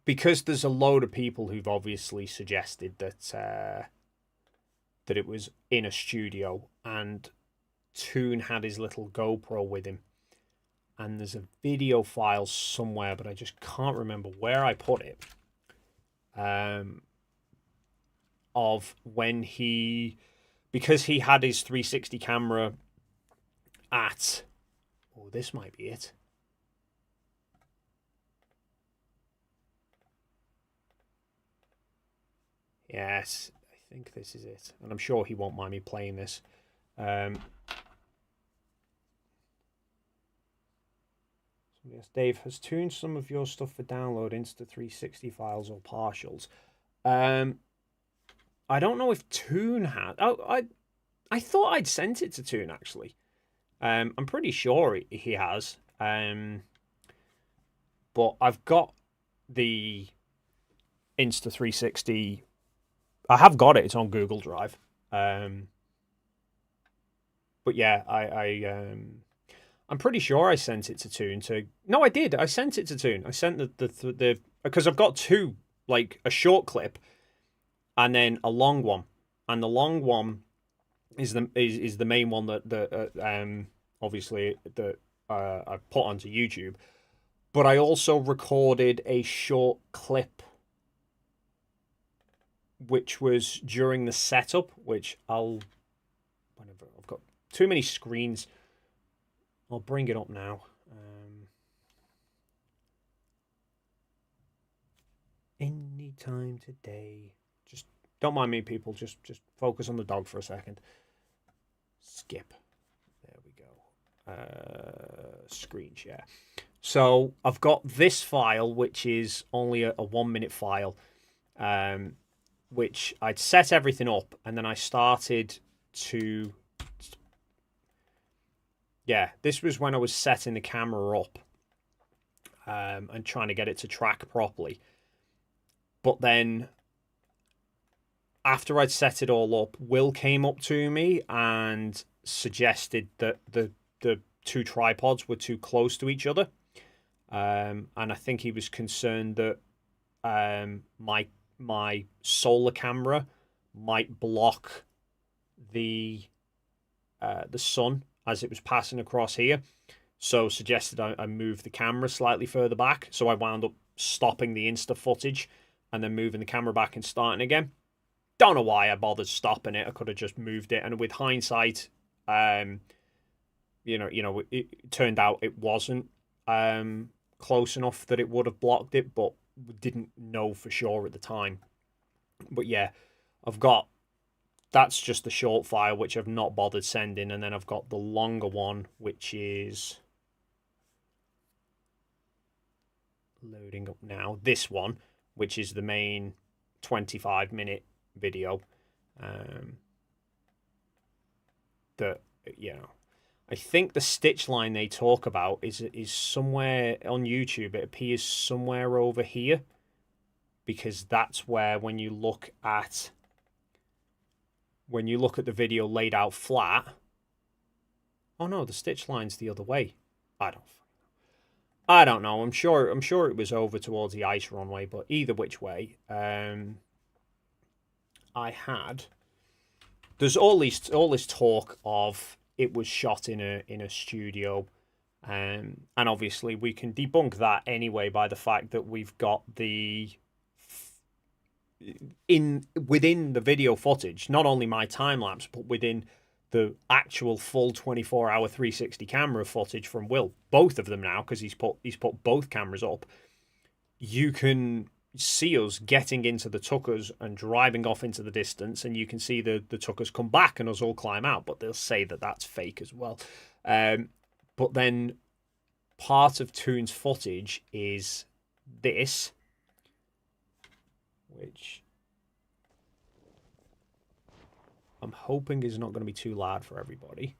Because there's a load of people who've obviously suggested that that it was in a studio, and Toon had his little GoPro with him. And there's a video file somewhere, but I just can't remember where I put it. Of when because he had his 360 camera at... Oh, this might be it. Yes, I think this is it. And I'm sure he won't mind me playing this. Yes, Dave, has Toon some of your stuff for download, Insta360 files or partials? I don't know if Toon had. Oh, I thought I'd sent it to Toon, actually. I'm pretty sure he has. But I've got the Insta360. I have got it. It's on Google Drive. But yeah, I'm pretty sure I sent it to Toon to... No, I did. I sent it to Toon. I sent the because I've got two, like a short clip and then a long one. And the long one is the main one that obviously that I put onto YouTube. But I also recorded a short clip which was during the setup, which whenever I've got too many screens, I'll bring it up now. Anytime today. Just don't mind me, people. Just focus on the dog for a second. Skip. There we go. Screen share. So I've got this file, which is only a 1 minute file, which I'd set everything up, and then I started to... Yeah, this was when I was setting the camera up and trying to get it to track properly. But then after I'd set it all up, Will came up to me and suggested that the two tripods were too close to each other. And I think he was concerned that my solar camera might block the sun as it was passing across here. So suggested I move the camera slightly further back. So I wound up stopping the Insta footage and then moving the camera back and starting again. Don't know why I bothered stopping it. I could have just moved it. And with hindsight, it turned out it wasn't close enough that it would have blocked it, but didn't know for sure at the time. But yeah, that's just the short file, which I've not bothered sending. And then I've got the longer one, which is loading up now. This one, which is the main 25-minute video. I think the stitch line they talk about is somewhere on YouTube. It appears somewhere over here, because that's where when you look at the video laid out flat. Oh no, the stitch line's the other way. I don't know. I'm sure it was over towards the ice runway, but either which way, there's all this talk of it was shot in a studio, and obviously we can debunk that anyway by the fact that we've got within the video footage, not only my time lapse, but within the actual full 24-hour 360 camera footage from Will, both of them now, because he's put both cameras up. You can see us getting into the Tuckers and driving off into the distance, and you can see the Tuckers come back and us all climb out, but they'll say that that's fake as well. But then part of Toon's footage is this, which I'm hoping is not going to be too loud for everybody,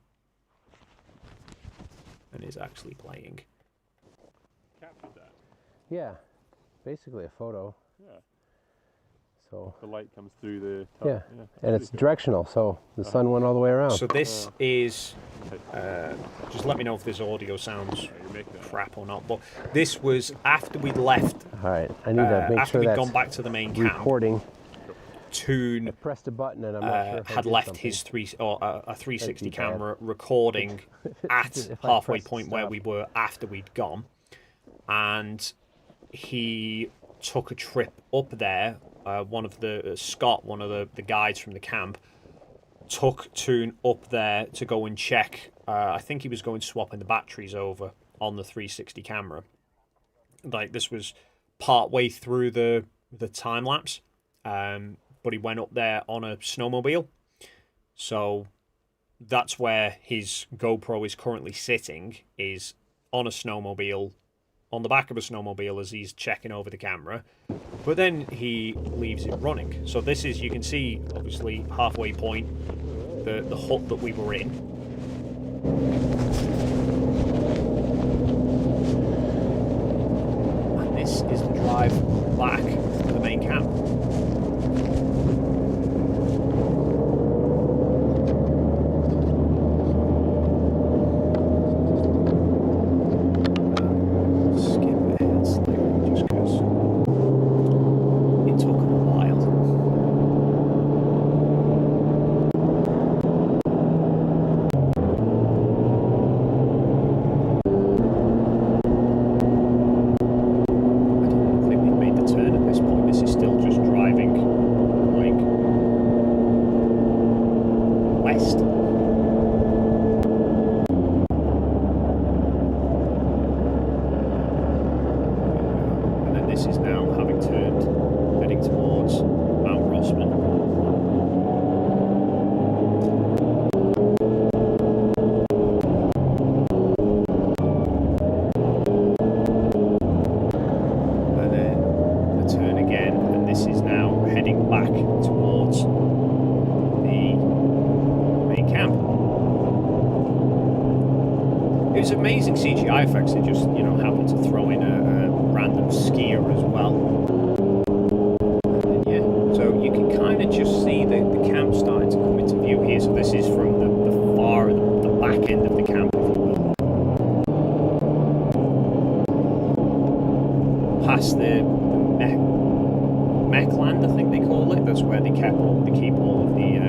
and is actually playing. Captured that. Yeah. basically a photo. Yeah. So The light comes through the top. yeah, and it's directional, so the sun went all the way around. So this is, just let me know if this audio sounds crap or not, but this was after we'd left, All right, I need to make after sure we'd that's gone back to the main camp. recording. Toon I pressed a button and I'm not sure if I had did left something. his a 360 That'd be bad. camera recording at If I halfway pressed point where stop. we were after we'd gone, and he took a trip up there. One of the Scott, one of the guides from the camp, took Toon up there to go and check. I think he was going swapping the batteries over on the 360 camera. Like, this was part way through the time lapse, but he went up there on a snowmobile. So that's where his GoPro is currently sitting, is on a snowmobile, on the back of a snowmobile as he's checking over the camera. But then he leaves it running. So this is, you can see, obviously, halfway point, the hut that we were in. And this is the drive back to the main camp. Skip ahead slightly just because it took a while. I don't think we've made the turn at this point. This is still just driving like west. And then this is now having turned, heading towards Mount Rossman. And then the turn again, and this is now heading back towards the main camp. It was amazing CGI effects. They just, happened to throw in a random skier as well. And yeah, so you can kind of just see the camp starting to come into view here. So this is from the back end of the camp, if you will. Past the Mechland, I think they call it. That's where they keep all of the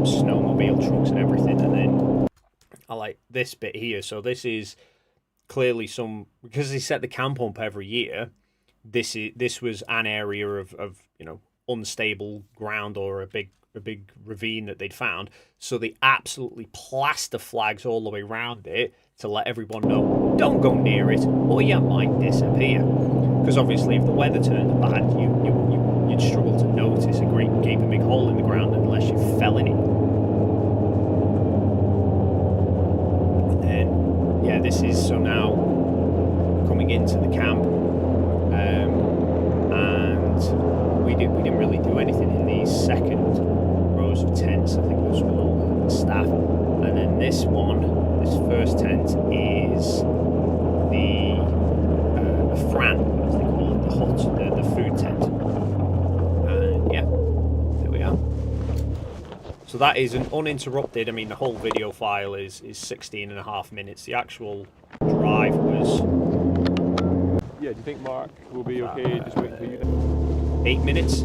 snowmobile trucks and everything. And then I like this bit here. So this is clearly because they set the camp up every year. This was an area of unstable ground or a big ravine that they'd found. So they absolutely plaster flags all the way around it to let everyone know, don't go near it or you might disappear. Because obviously if the weather turned bad, you'd struggle to notice a great gaping big hole in the ground unless you fell in it. And then, yeah, this is so now coming into the camp, and we didn't really do anything in these second rows of tents. I think those were all the staff. And then this first tent is the Fran, as they call it, the hut, the food tent. And yeah, there we are. So that is an uninterrupted, I mean, the whole video file is 16.5 minutes. The actual drive was... Yeah, do you think Mark will be okay just waiting for you then? 8 minutes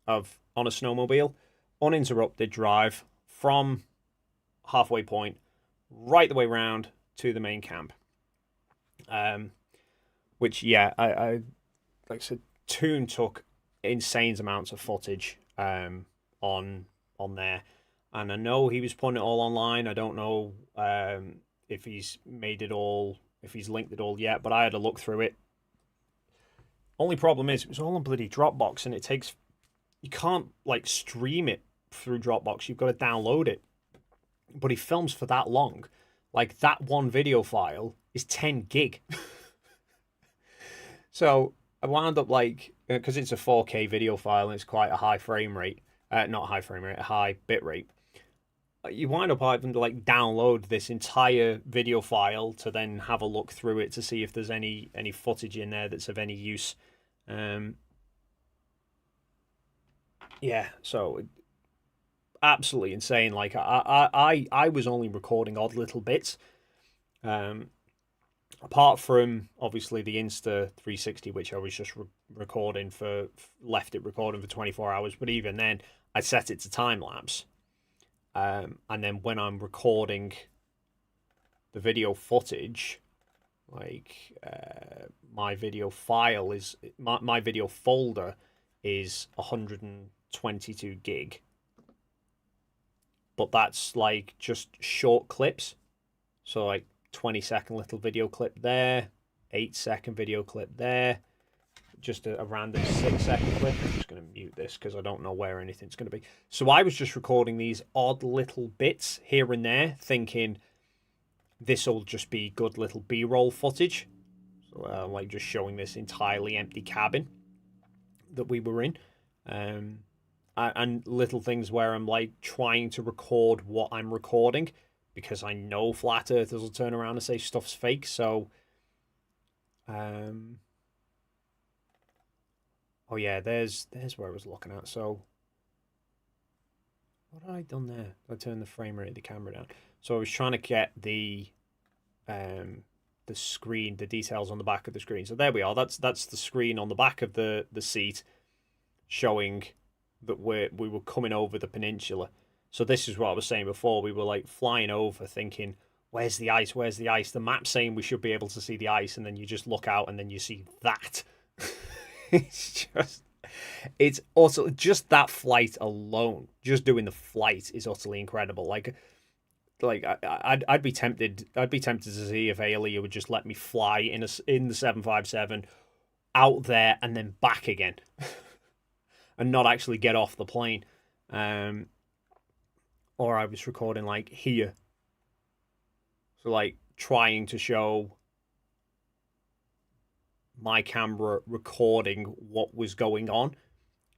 on a snowmobile, uninterrupted drive from halfway point right the way round to the main camp. Which, yeah, I like I said, Toon took insane amounts of footage on there, and I know he was putting it all online. I don't know if he's made it all, if he's linked it all yet, but I had a look through it. Only problem is it was all on bloody Dropbox, and you can't like stream it through Dropbox. You've got to download it. But he films for that long. Like, that one video file is 10 gig. So I wound up, like, because it's a 4K video file and it's quite a high frame rate, not high frame rate, a high bit rate. you wind up having to like download this entire video file to then have a look through it to see if there's any footage in there that's of any use. Yeah, so absolutely insane. Like I was only recording odd little bits. Apart from obviously the Insta 360, which I was just recording left it recording for 24 hours, but even then I set it to time lapse. And then when I'm recording the video footage, like my video file is my video folder is 122 gig, but that's like just short clips, so like 20-second little video clip there, 8-second video clip there, just a random 6-second clip. I'm just going to mute this because I don't know where anything's going to be. So I was just recording these odd little bits here and there, thinking this will just be good little B-roll footage. So like just showing this entirely empty cabin that we were in. And little things where I'm like trying to record what I'm recording, because I know flat earthers will turn around and say stuff's fake. So, oh yeah, there's where I was looking at. So, what had I done there? I turned the frame rate of the camera down. So I was trying to get the screen, the details on the back of the screen. So there we are. That's the screen on the back of the seat, showing that we were coming over the peninsula. So this is what I was saying before. We were like flying over thinking, where's the ice? Where's the ice? The map's saying we should be able to see the ice. And then you just look out and then you see that. It's also just that flight alone, just doing the flight is utterly incredible. Like I'd be tempted to see if Aelia would just let me fly in the 757 out there and then back again and not actually get off the plane. Or I was recording like here. So like trying to show my camera recording what was going on,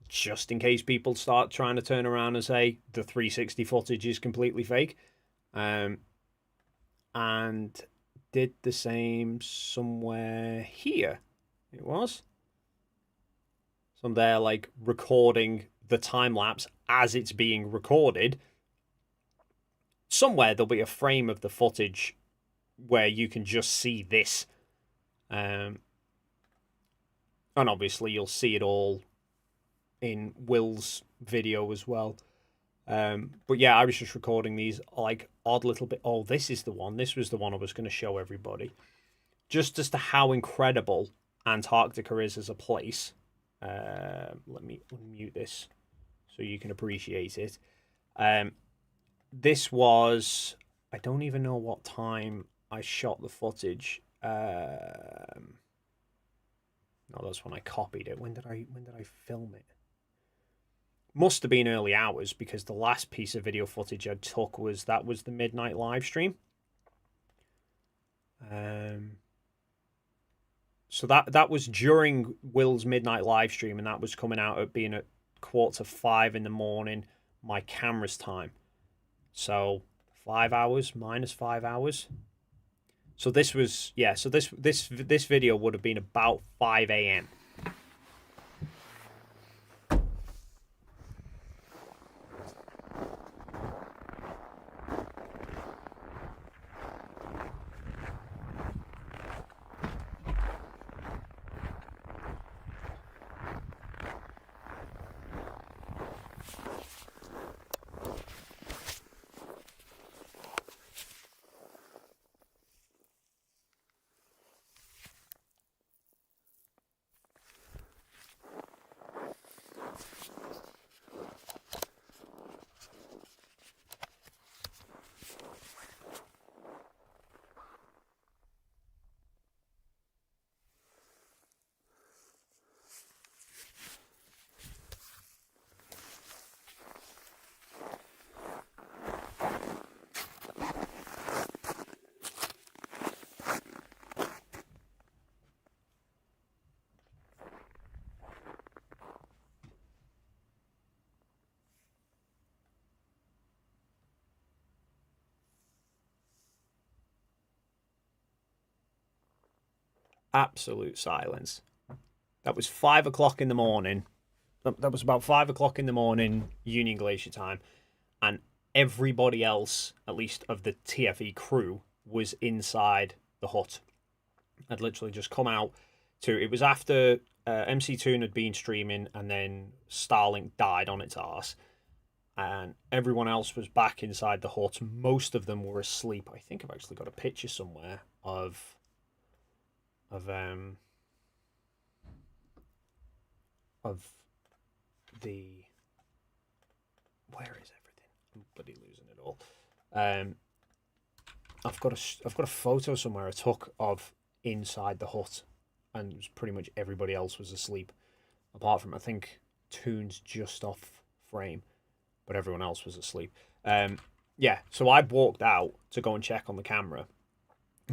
just in case people start trying to turn around and say the 360 footage is completely fake. And did the same somewhere here. It was. So I'm there like recording the time lapse as it's being recorded. Somewhere there'll be a frame of the footage where you can just see this. And obviously you'll see it all in Will's video as well. But yeah, I was just recording these like odd little bit. Oh, this is the one. This was the one I was going to show everybody. Just as to how incredible Antarctica is as a place. Let me unmute this so you can appreciate it. This was, I don't even know what time I shot the footage. No, that's when I copied it. When did I film it? Must have been early hours, because the last piece of video footage I took was the midnight live stream. So that was during Will's midnight live stream, and that was coming out at being at 4:45 in the morning, my camera's time. So 5 hours minus 5 hours. So this was, yeah, so this video would have been about 5 a.m. absolute silence. That was 5 o'clock in the morning. That was about 5 o'clock in the morning, Union Glacier time. And everybody else, at least of the TFE crew, was inside the hut. I'd literally just come out to... It was after MC Toon had been streaming, and then Starlink died on its arse. And everyone else was back inside the hut. Most of them were asleep. I think I've actually got a picture somewhere of the... Where is everything? I'm bloody losing it all. I've got a photo somewhere I took of inside the hut, and it was pretty much everybody else was asleep, apart from, I think, Toon's just off frame, but everyone else was asleep. Yeah, so I walked out to go and check on the camera,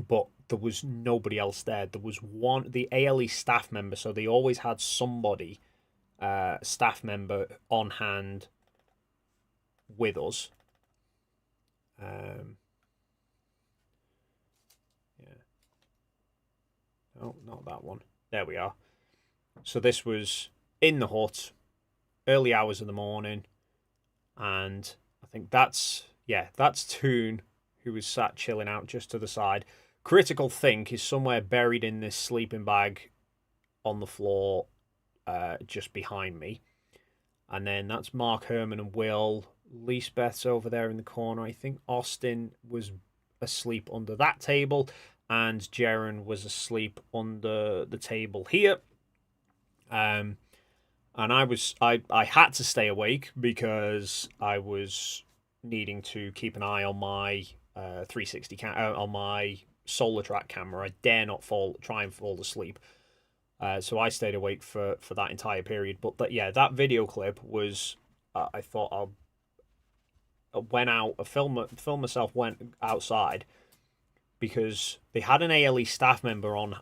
but there was nobody else there. There was the ALE staff member, so they always had somebody, staff member, on hand with us. Yeah. Oh, not that one. There we are. So this was in the hut, early hours of the morning, and I think that's Toon, who was sat chilling out just to the side. Critical Think is somewhere buried in this sleeping bag on the floor, just behind me. And then that's Mark, Herman, and Will. Lisbeth's over there in the corner. I think Austin was asleep under that table, and Jaren was asleep under the table here. And I had to stay awake because I was needing to keep an eye on my 360 on my solar track camera. I dare not try and fall asleep. So I stayed awake for that entire period. But that video clip was, I thought I went out, filmed myself, went outside, because they had an ALE staff member on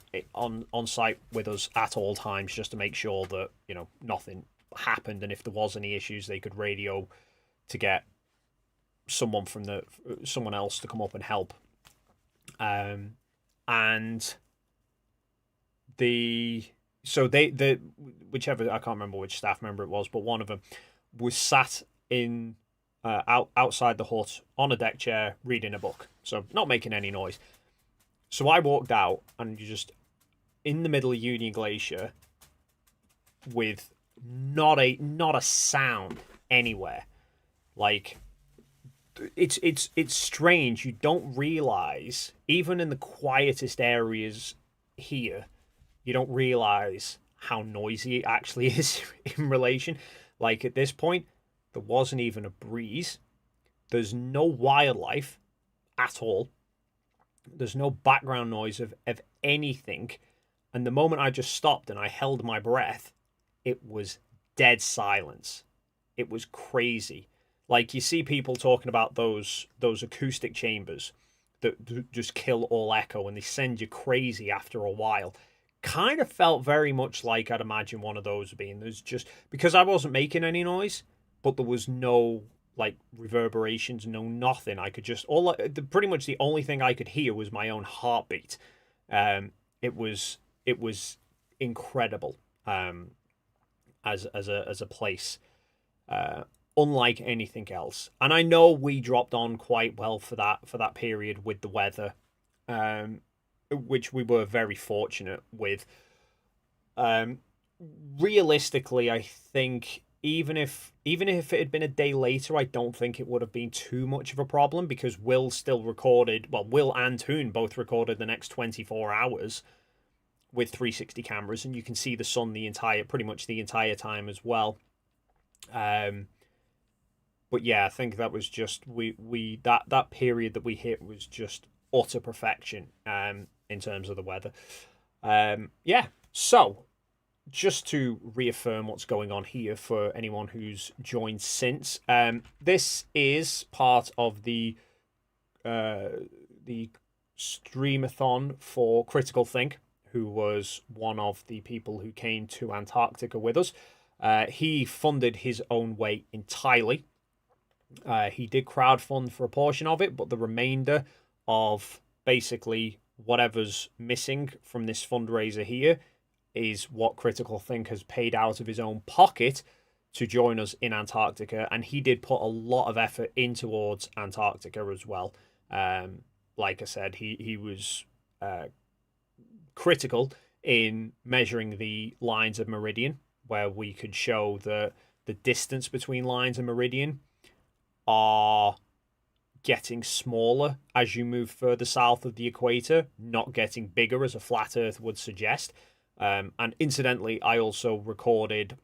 site with us at all times, just to make sure that, you know, nothing happened, and if there was any issues, they could radio to get someone else to come up and help. And whichever, I can't remember which staff member it was, but one of them was sat in outside the hut on a deck chair reading a book, so not making any noise. So I walked out, and you're just in the middle of Union Glacier with not a sound anywhere. Like, it's strange. You don't realize, even in the quietest areas here, you don't realize how noisy it actually is in relation. Like, at this point, there wasn't even a breeze. There's no wildlife at all. There's no background noise of anything. And the moment I just stopped and I held my breath, it was dead silence. It was crazy. Like, you see people talking about those acoustic chambers that just kill all echo, and they send you crazy after a while. Kind of felt very much like I'd imagine one of those being. There's just, because I wasn't making any noise, but there was no, like, reverberations, no nothing. I could just, pretty much the only thing I could hear was my own heartbeat. It was incredible, as a place, unlike anything else. And I know we dropped on quite well for that period with the weather, which we were very fortunate with. Realistically, I think even if it had been a day later, I don't think it would have been too much of a problem, because Will and Toon both recorded the next 24 hours with 360 cameras, and you can see the sun pretty much the entire time as well. But yeah, I think that was just that period that we hit was just utter perfection in terms of the weather. So just to reaffirm what's going on here for anyone who's joined since, this is part of the Stream-a-Thon for Critical Think, who was one of the people who came to Antarctica with us. He funded his own way entirely. He did crowdfund for a portion of it, but the remainder of basically whatever's missing from this fundraiser here is what Critical Think has paid out of his own pocket to join us in Antarctica, and he did put a lot of effort in towards Antarctica as well. Like I said, he was critical in measuring the lines of meridian, where we could show that the distance between lines of meridian are getting smaller as you move further south of the equator, not getting bigger as a flat Earth would suggest. And incidentally, I also recorded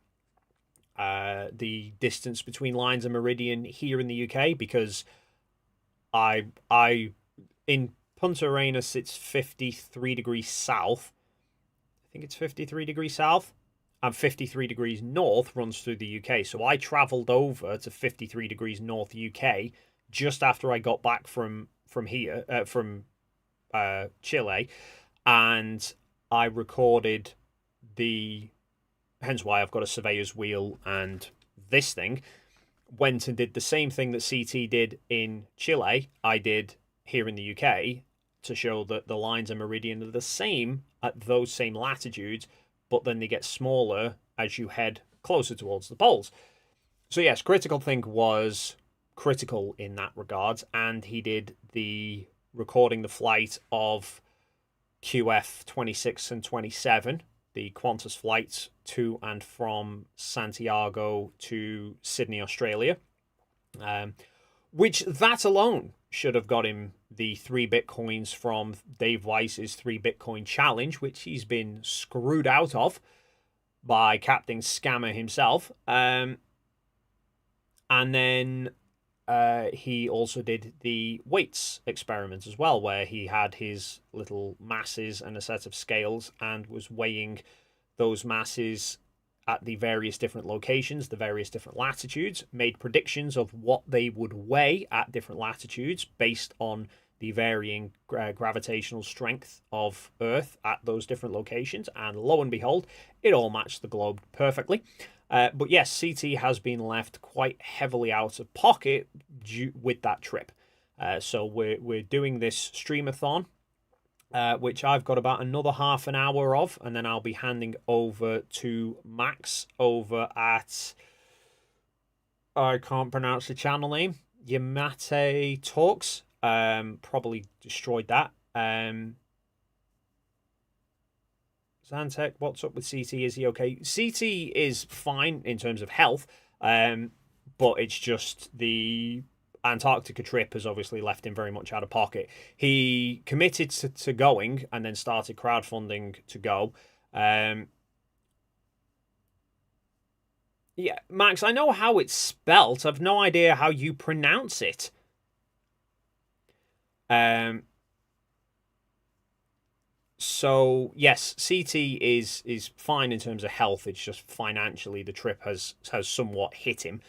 the distance between lines of meridian here in the UK, because I in Punta Arenas it's 53 degrees south. I think it's 53 degrees south, and 53 degrees north runs through the UK. So I travelled over to 53 degrees north UK just after I got back from here, from Chile, and I recorded hence why I've got a surveyor's wheel and this thing. Went and did the same thing that CT did in Chile, I did here in the UK, to show that the lines of meridian are the same at those same latitudes, but then they get smaller as you head closer towards the poles. So yes, Critical Think was critical in that regard, and he did the recording the flight of QF 26 and 27, the Qantas flights to and from Santiago to Sydney, Australia, which that alone should have got him the 3 Bitcoins from Dave Weiss's 3 Bitcoin challenge, which he's been screwed out of by Captain Scammer himself. And then he also did the weights experiment as well, where he had his little masses and a set of scales and was weighing those masses at the various different locations, the various different latitudes, made predictions of what they would weigh at different latitudes based on the varying gravitational strength of Earth at those different locations, and lo and behold, it all matched the globe perfectly. But yes, CT has been left quite heavily out of pocket with that trip. So we're doing this Stream-a-Thon, which I've got about another half an hour of, and then I'll be handing over to Max over at, I can't pronounce the channel name, Yamate Talks. Probably destroyed that. Zantek, what's up with CT? Is he okay? CT is fine in terms of health, but it's just the Antarctica trip has obviously left him very much out of pocket. He committed to going and then started crowdfunding to go. Yeah, Max, I know how it's spelt. I've no idea how you pronounce it. So yes, CT is fine in terms of health. It's just financially the trip has somewhat hit him.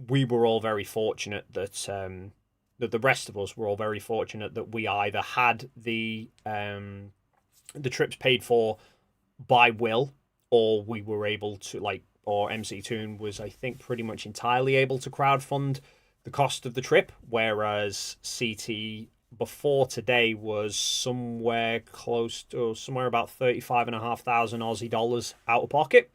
We were all very fortunate that the rest of us were all very fortunate that we either had the trips paid for by will, or we were able to, or MC Toon was, I think, pretty much entirely able to crowdfund the cost of the trip, whereas CT before today was somewhere close to, somewhere about 35,500 Aussie dollars out of pocket.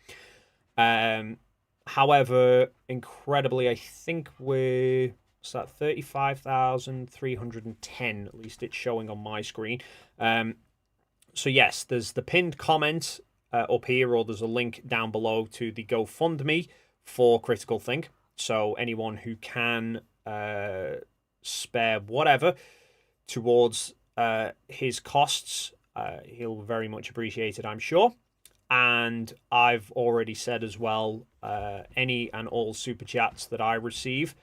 However, incredibly, I think we're at 35,310, at least it's showing on my screen. So yes, there's the pinned comment up here, or there's a link down below to the GoFundMe for Critical Think. So anyone who can spare whatever towards his costs, he'll very much appreciate it, I'm sure. And I've already said as well, any and all super chats that I receive,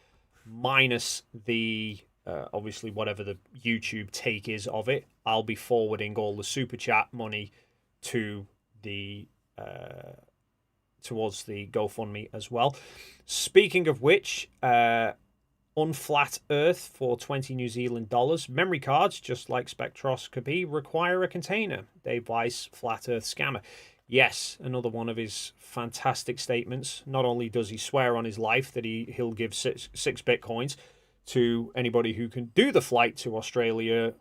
minus the obviously whatever the YouTube take is of it, I'll be forwarding all the super chat money to the towards the GoFundMe as well. Speaking of which, Unflat Earth for 20 New Zealand dollars. Memory cards, just like spectroscopy, require a container. Dave Weiss, Flat Earth Scammer. Yes, another one of his fantastic statements. Not only does he swear on his life that he'll give six Bitcoins to anybody who can do the flight to Australia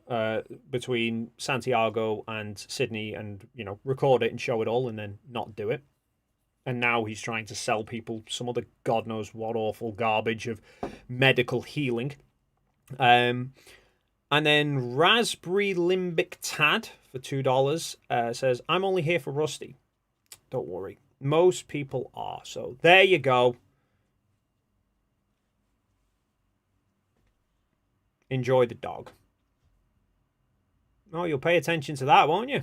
between Santiago and Sydney and, you know, record it and show it all and then not do it. And now he's trying to sell people some other God knows what awful garbage of medical healing. And then Raspberry Limbic Tad for $2 says, I'm only here for Rusty. Don't worry. Most people are. So there you go. Enjoy the dog. Oh, you'll pay attention to that, won't you?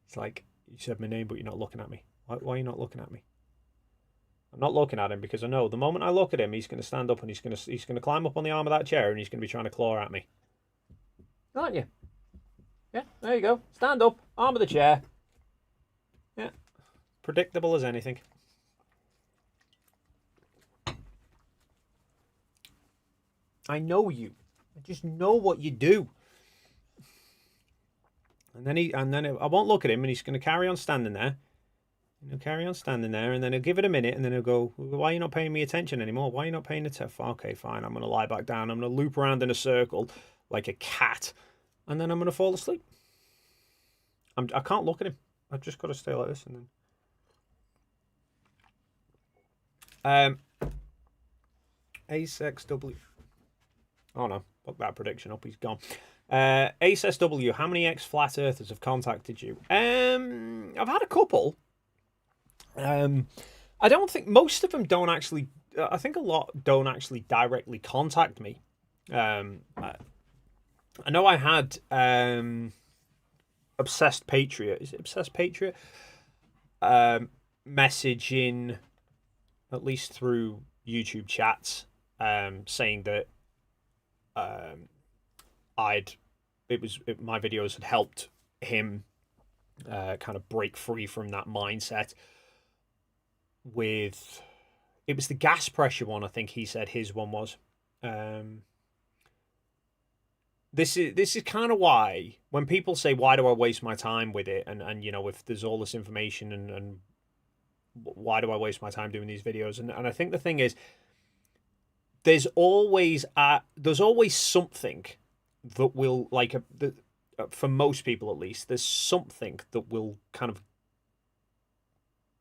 It's like, you said my name, but you're not looking at me. Why are you not looking at me? I'm not looking at him because I know the moment I look at him, he's going to stand up and he's going to climb up on the arm of that chair and he's going to be trying to claw at me. Aren't you? Yeah, there you go. Stand up, arm of the chair. Yeah, predictable as anything. I know you. I just know what you do. And then I won't look at him, and he's going to carry on standing there. And he'll carry on standing there, and then he'll give it a minute, and then he'll go, why are you not paying me attention anymore? Why are you not paying attention? Okay, fine. I'm going to lie back down. I'm going to loop around in a circle like a cat, and then I'm going to fall asleep. I can't look at him. I've just got to stay like this, and then. ASXW. Oh no, fuck that prediction up. He's gone. ASSW, how many ex-flat earthers have contacted you? I've had a couple. I don't think most of them don't actually. I think a lot don't actually directly contact me. I know I had Obsessed Patriot. Is it Obsessed Patriot? Messaging, at least through YouTube chats, saying that my videos had helped him kind of break free from that mindset. It was the gas pressure one, I think he said his one was. This is kind of why when people say, why do I waste my time with it, and you know, if there's all this information and why do I waste my time doing these videos, and I think the thing is, there's always something that will, like, for most people at least, there's something that will kind of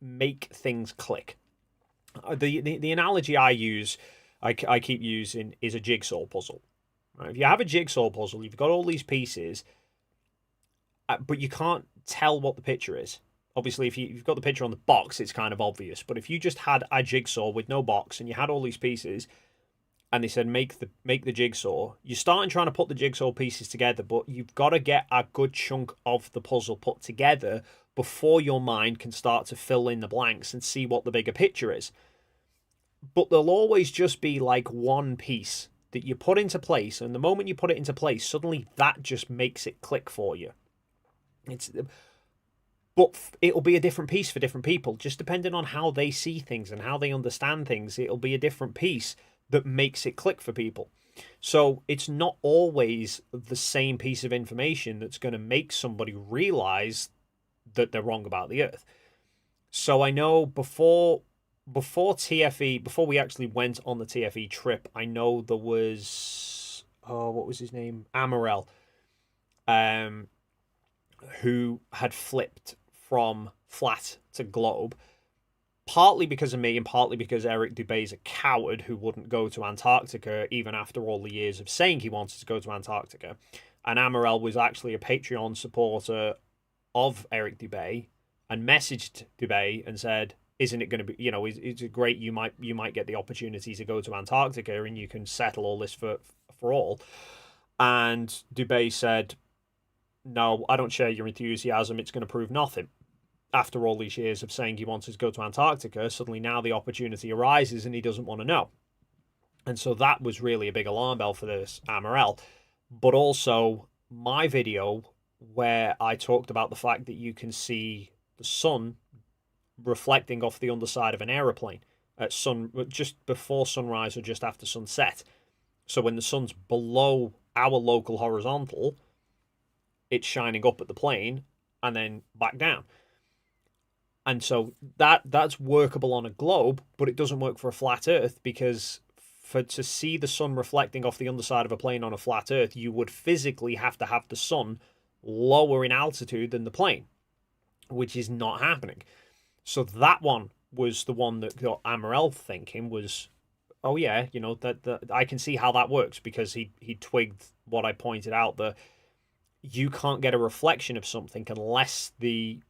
make things click. The analogy I keep using is a jigsaw puzzle. Right? If you have a jigsaw puzzle, you've got all these pieces, but you can't tell what the picture is. Obviously, if you've got the picture on the box, it's kind of obvious. But if you just had a jigsaw with no box and you had all these pieces, and they said make the jigsaw, you're starting trying to put the jigsaw pieces together, but you've got to get a good chunk of the puzzle put together before your mind can start to fill in the blanks and see what the bigger picture is. But there'll always just be like one piece that you put into place, and the moment you put it into place, suddenly that just makes it click for you. But it'll be a different piece for different people, just depending on how they see things and how they understand things. It'll be a different piece that makes it click for people. So it's not always the same piece of information that's going to make somebody realize that they're wrong about the Earth. So I know before TFE, before we actually went on the TFE trip, I know there was, what was his name? Amarel, who had flipped from flat to globe, partly because of me and partly because Eric Dubé's a coward who wouldn't go to Antarctica even after all the years of saying he wanted to go to Antarctica. And Amarel was actually a Patreon supporter of Eric Dubé and messaged Dubé and said, isn't it going to be, you know, it's great, you might get the opportunity to go to Antarctica and you can settle all this for all. And Dubé said, no, I don't share your enthusiasm, it's going to prove nothing. After all these years of saying he wanted to go to Antarctica, suddenly now the opportunity arises and he doesn't want to know. And so that was really a big alarm bell for this Amarel. But also my video where I talked about the fact that you can see the sun reflecting off the underside of an aeroplane at just before sunrise or just after sunset. So when the sun's below our local horizontal, it's shining up at the plane and then back down. And so that's workable on a globe, but it doesn't work for a flat Earth, because to see the sun reflecting off the underside of a plane on a flat Earth, you would physically have to have the sun lower in altitude than the plane, which is not happening. So that one was the one that got Amaral thinking was, oh yeah, you know, that I can see how that works, because he twigged what I pointed out, that you can't get a reflection of something unless the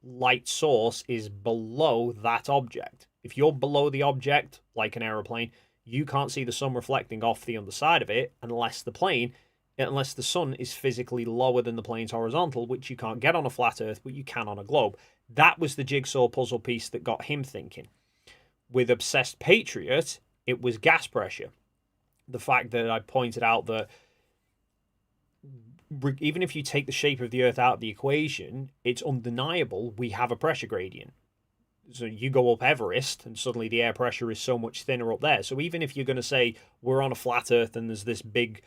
light source is below that object. If you're below the object, like an aeroplane, you can't see the sun reflecting off the underside of it unless the sun is physically lower than the plane's horizontal, which you can't get on a flat Earth, but you can on a globe. That was the jigsaw puzzle piece that got him thinking. With Obsessed Patriot, it was gas pressure. The fact that I pointed out that even if you take the shape of the Earth out of the equation, it's undeniable we have a pressure gradient. So you go up Everest and suddenly the air pressure is so much thinner up there. So even if you're going to say we're on a flat Earth and there's this big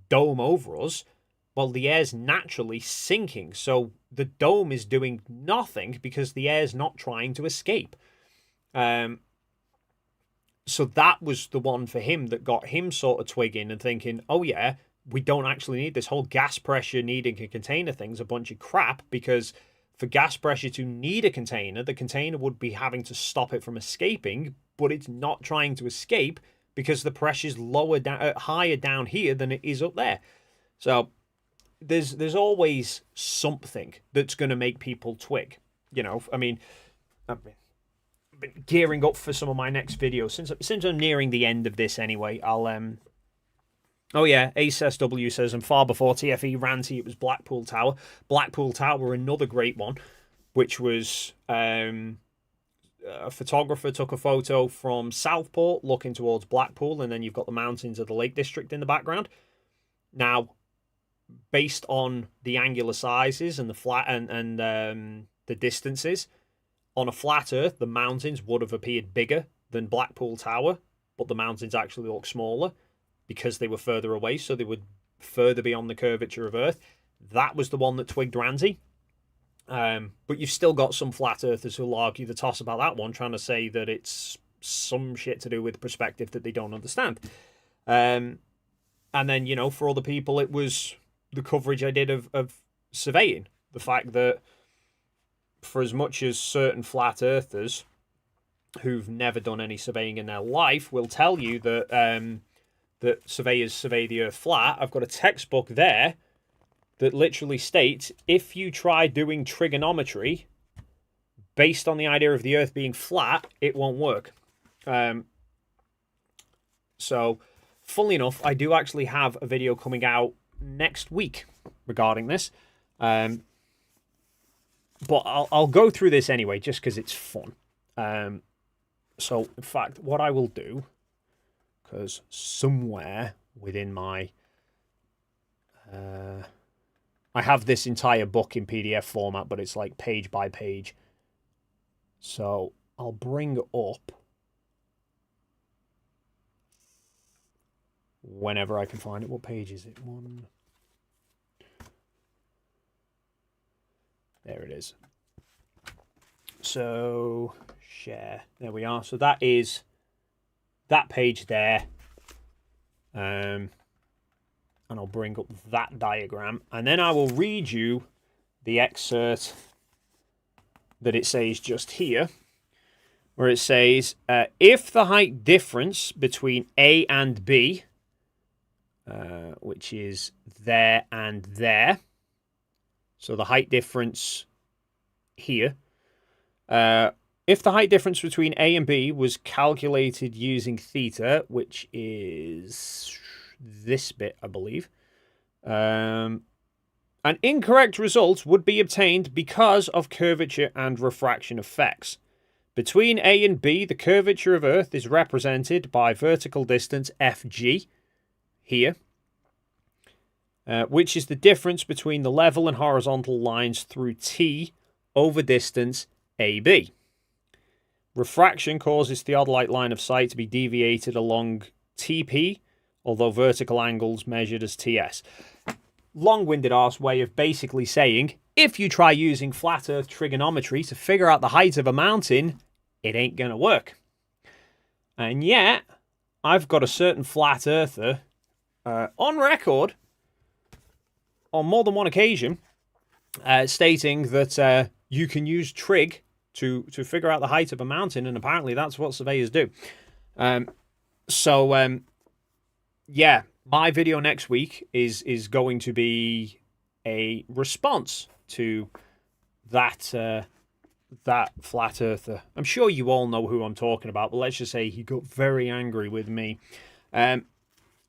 dome over us, well, the air's naturally sinking. So the dome is doing nothing because the air's not trying to escape. So that was the one for him that got him sort of twigging and thinking, oh yeah, we don't actually need this whole gas pressure needing a container thing's a bunch of crap, because for gas pressure to need a container, the container would be having to stop it from escaping, but it's not trying to escape because the pressure's higher down here than it is up there. So there's always something that's going to make people twig. You know, I mean, I've been gearing up for some of my next videos since I'm nearing the end of this anyway. Oh yeah, AceSW says, and far before TFE Ranty, it was Blackpool Tower. Blackpool Tower, another great one, which was a photographer took a photo from Southport looking towards Blackpool, and then you've got the mountains of the Lake District in the background. Now, based on the angular sizes and the flat and the distances, on a flat Earth, the mountains would have appeared bigger than Blackpool Tower, but the mountains actually look smaller, because they were further away, so they would further be on the curvature of Earth. That was the one that twigged Randy. But you've still got some flat earthers who'll argue the toss about that one, trying to say that it's some shit to do with perspective that they don't understand. And then, you know, for other people, it was the coverage I did of surveying. The fact that for as much as certain flat earthers who've never done any surveying in their life will tell you that that surveyors survey the Earth flat, I've got a textbook there that literally states if you try doing trigonometry based on the idea of the Earth being flat, it won't work. So, funnily enough, I do actually have a video coming out next week regarding this. But I'll go through this anyway, just because it's fun. So, in fact, what I will do, because somewhere within my... I have this entire book in PDF format, but it's like page by page. So I'll bring up, whenever I can find it, what page is it? There it is. So share. There we are. So that is that page there. And I'll bring up that diagram, and then I will read you the excerpt that it says just here, where it says, if the height difference between A and B, which is there and there, so the height difference here, if the height difference between A and B was calculated using theta, which is this bit, I believe, an incorrect result would be obtained because of curvature and refraction effects. Between A and B, the curvature of Earth is represented by vertical distance FG here, which is the difference between the level and horizontal lines through T over distance AB. Refraction causes theodolite line of sight to be deviated along TP, although vertical angles measured as TS. Long-winded arse way of basically saying, if you try using flat Earth trigonometry to figure out the height of a mountain, it ain't going to work. And yet, I've got a certain flat earther on record on more than one occasion stating that you can use trig to figure out the height of a mountain, and apparently that's what surveyors do. Yeah, my video next week is going to be a response to that that flat earther. I'm sure you all know who I'm talking about, but let's just say he got very angry with me. And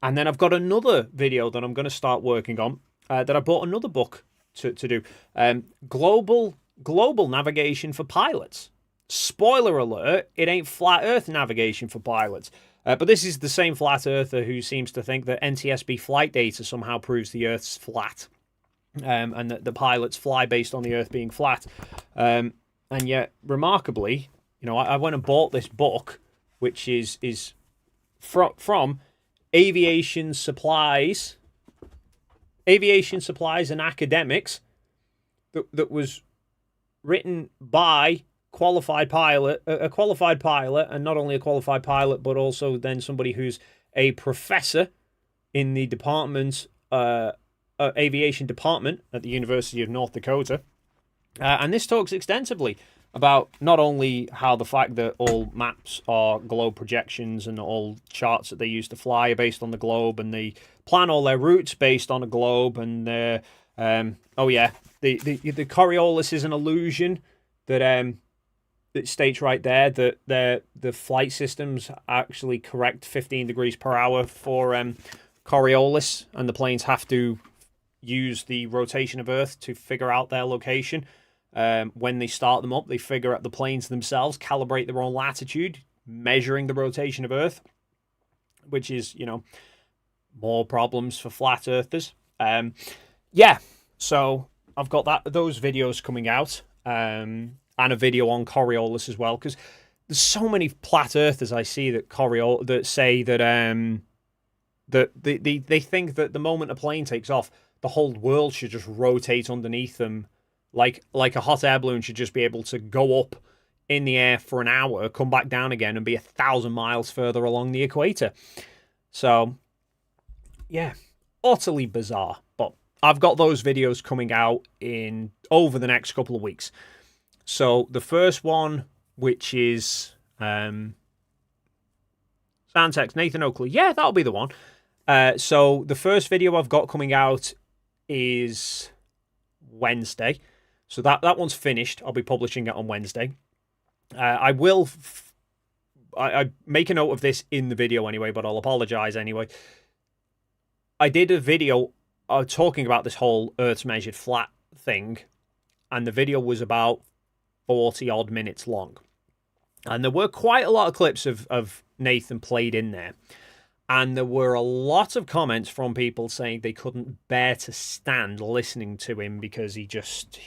then I've got another video that I'm going to start working on that I bought another book to do. Global navigation for pilots. Spoiler alert, it ain't flat earth navigation for pilots. But this is the same flat earther who seems to think that NTSB flight data somehow proves the Earth's flat. And that the pilots fly based on the Earth being flat. And yet, remarkably, I went and bought this book, which is from Aviation Supplies and Academics, that was written by a qualified pilot, and not only a qualified pilot, but also then somebody who's a professor in the aviation department at the University of North Dakota. And this talks extensively about not only how the fact that all maps are globe projections and all charts that they use to fly are based on the globe, and they plan all their routes based on a globe, and the Coriolis is an illusion that it states right there that the flight systems actually correct 15 degrees per hour for Coriolis, and the planes have to use the rotation of Earth to figure out their location. When they start them up, they figure out the planes themselves, calibrate their own latitude, measuring the rotation of Earth, which is, more problems for flat earthers. So I've got those videos coming out, and a video on Coriolis as well, because there's so many flat earthers I see that say that they think that the moment a plane takes off, the whole world should just rotate underneath them, like a hot air balloon should just be able to go up in the air for an hour, come back down again, and be 1,000 miles further along the equator. So, yeah, utterly bizarre. But I've got those videos coming out over the next couple of weeks. So the first one, which is Santex, Nathan Oakley, yeah, that'll be the one. So the first video I've got coming out is Wednesday. So that one's finished. I'll be publishing it on Wednesday. I will I make a note of this in the video anyway, but I'll apologize anyway. I did a video talking about this whole Earth's measured flat thing, and the video was about 40 odd minutes long. And there were quite a lot of clips of Nathan played in there. And there were a lot of comments from people saying they couldn't bear to stand listening to him because they just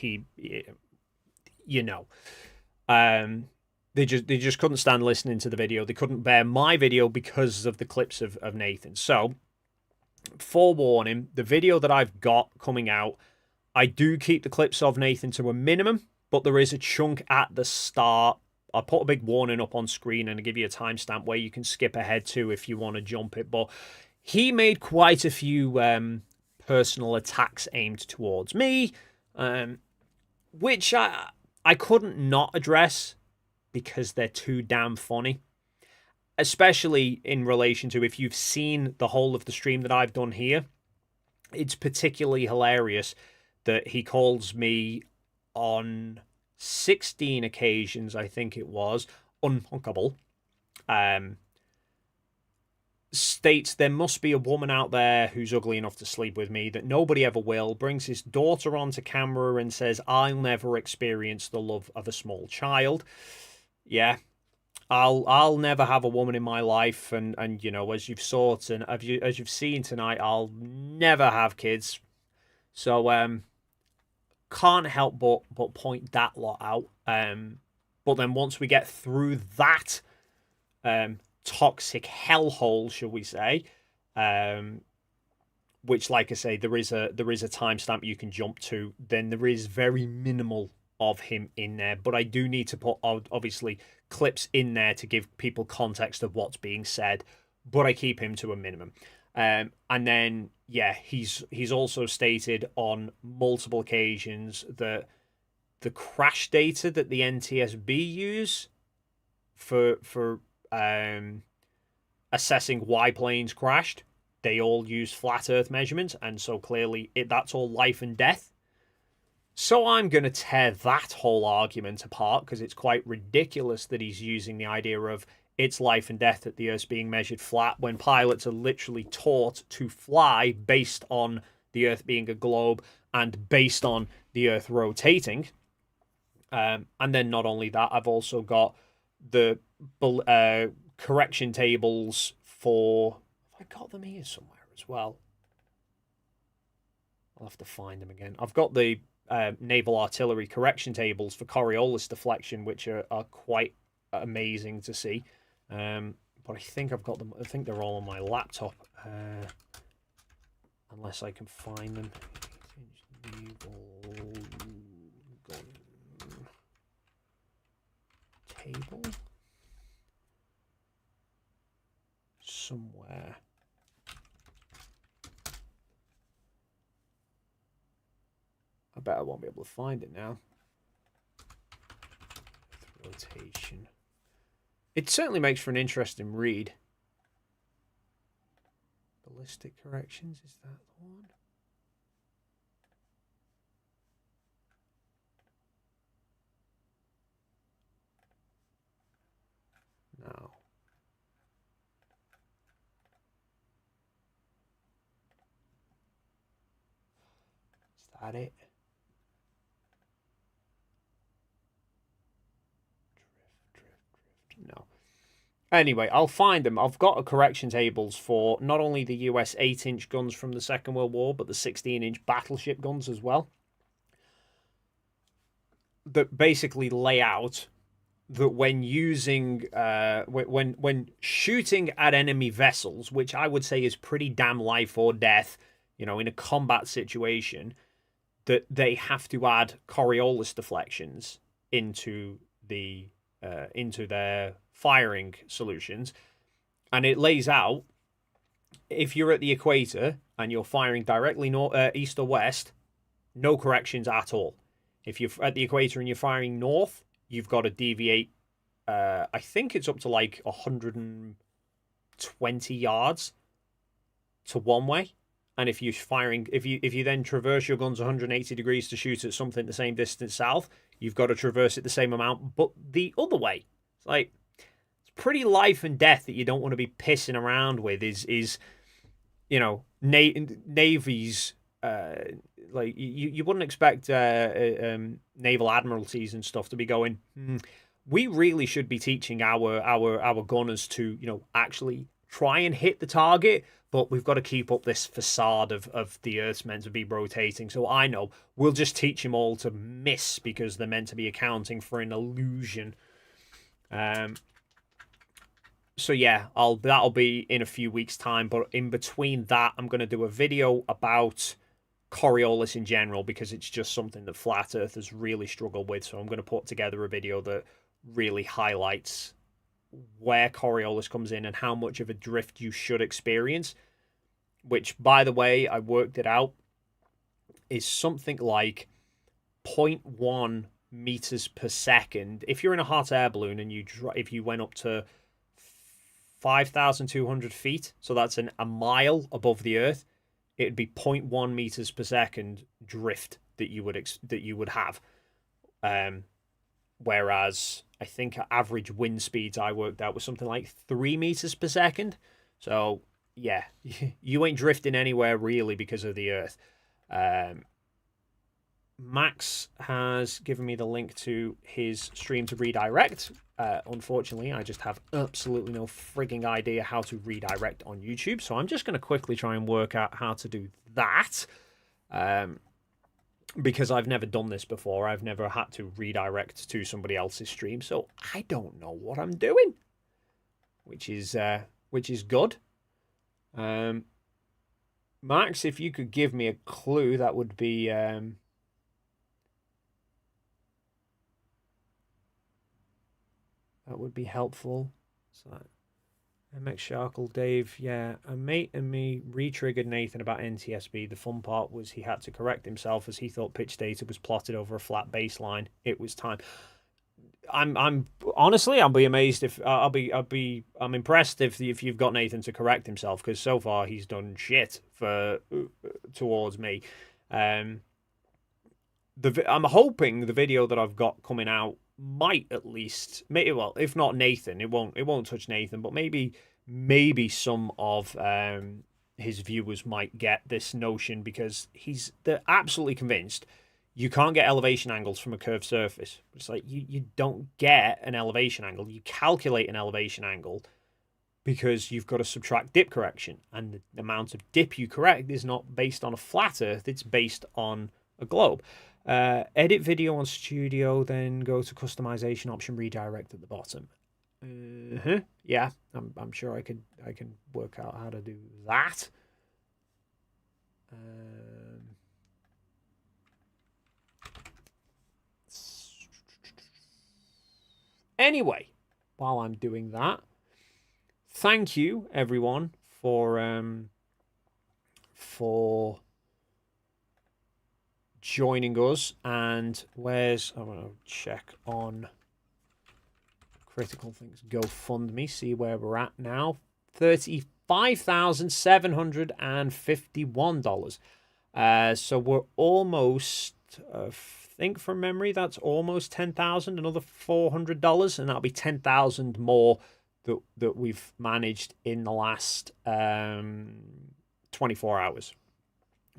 couldn't stand listening to the video. They couldn't bear my video because of the clips of Nathan. So, forewarning, the video that I've got coming out, I do keep the clips of Nathan to a minimum, but there is a chunk at the start. I'll put a big warning up on screen and I'll give you a timestamp where you can skip ahead to if you want to jump it. But he made quite a few personal attacks aimed towards me, which I couldn't not address because they're too damn funny. Especially in relation to if you've seen the whole of the stream that I've done here. It's particularly hilarious that he calls me on 16 occasions, I think it was, unhunkable. States there must be a woman out there who's ugly enough to sleep with me, that nobody ever will, brings his daughter onto camera and says, I'll never experience the love of a small child. Yeah, I'll never have a woman in my life, and as you've sought and as you've seen tonight, I'll never have kids. So can't help but point that lot out. But then once we get through that toxic hellhole, shall we say, which, like I say, there is a timestamp you can jump to. Then there is very minimal of him in there, but I do need to put obviously clips in there to give people context of what's being said, but I keep him to a minimum. And then yeah, he's also stated on multiple occasions that the crash data that the NTSB use for assessing why planes crashed, they all use flat Earth measurements, and so clearly that's all life and death. So I'm going to tear that whole argument apart, because it's quite ridiculous that he's using the idea of it's life and death that the Earth's being measured flat, when pilots are literally taught to fly based on the Earth being a globe and based on the Earth rotating. And then not only that, I've also got the correction tables for... I got them here somewhere as well. I'll have to find them again. I've got the naval artillery correction tables for Coriolis deflection, which are quite amazing to see. But I think I've got them. I think they're all on my laptop, unless I can find them. Naval gun table somewhere. I bet I won't be able to find it now. Rotation. It certainly makes for an interesting read. Ballistic corrections, is that the one? No. Is that it? No. Anyway, I'll find them. I've got a correction tables for not only the US 8-inch guns from the Second World War, but the 16-inch battleship guns as well, that basically lay out that when using, when shooting at enemy vessels, which I would say is pretty damn life or death, you know, in a combat situation, that they have to add Coriolis deflections into the into their firing solutions. And it lays out, if you're at the equator and you're firing directly east or west, no corrections at all. If you're at the equator and you're firing north, you've got to deviate, I think it's up to like 120 yards to one way. And if you're firing, if you then traverse your guns 180 degrees to shoot at something the same distance south, you've got to traverse it the same amount, but the other way. It's like, it's pretty life and death that you don't want to be pissing around with. Is you know, navies, like you wouldn't expect naval admiralties and stuff to be going, we really should be teaching our gunners to, you know, actually try and hit the target, but we've got to keep up this facade of the Earth's meant to be rotating. So I know we'll just teach them all to miss because they're meant to be accounting for an illusion. So yeah, that'll be in a few weeks' time. But in between that, I'm going to do a video about Coriolis in general, because it's just something that Flat Earthers really struggle with. So I'm going to put together a video that really highlights where Coriolis comes in and how much of a drift you should experience, which, by the way, I worked it out, is something like 0.1 meters per second. If you're in a hot air balloon and if you went up to 5,200 feet, so that's a mile above the Earth, it'd be 0.1 meters per second drift that you would have. Whereas I think average wind speeds I worked out was something like 3 meters per second. So yeah, you ain't drifting anywhere really because of the Earth. Max has given me the link to his stream to redirect. Unfortunately, I just have absolutely no frigging idea how to redirect on YouTube. So I'm just going to quickly try and work out how to do that. Because I've never done this before. I've never had to redirect to somebody else's stream. So I don't know what I'm doing. Which is good. Max, if you could give me a clue, that would be helpful. So MX Sharkle, Dave, yeah. A mate and me re-triggered Nathan about NTSB. The fun part was he had to correct himself as he thought pitch data was plotted over a flat baseline. It was time. I'm honestly, I'll be amazed if I'm impressed if you've got Nathan to correct himself, because so far he's done shit towards me. I'm hoping the video that I've got coming out might at least, well, if not Nathan, it won't touch Nathan, but maybe some of his viewers might get this notion, because they're absolutely convinced you can't get elevation angles from a curved surface. It's like you don't get an elevation angle. You calculate an elevation angle because you've got to subtract dip correction, and the amount of dip you correct is not based on a flat Earth. It's based on a globe. Edit video on studio, then go to customization option, redirect at the bottom. Yeah, I'm sure I can work out how to do that. Anyway, while I'm doing that, thank you everyone for joining us. And I want to check on Critical Things GoFundMe, see where we're at now. $35,751. So we're almost, I think from memory, that's almost 10,000. Another $400, and that'll be 10,000 more that we've managed in the last 24 hours,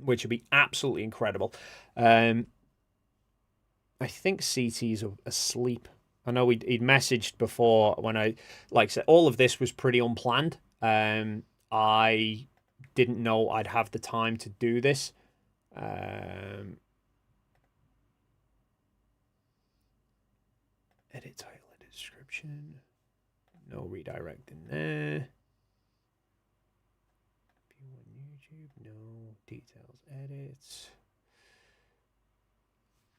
which would be absolutely incredible. I think CT's asleep. I know he'd messaged before when I said, all of this was pretty unplanned. I didn't know I'd have the time to do this. Edit title, edit description. No redirect in there. View on YouTube. No details. Edit.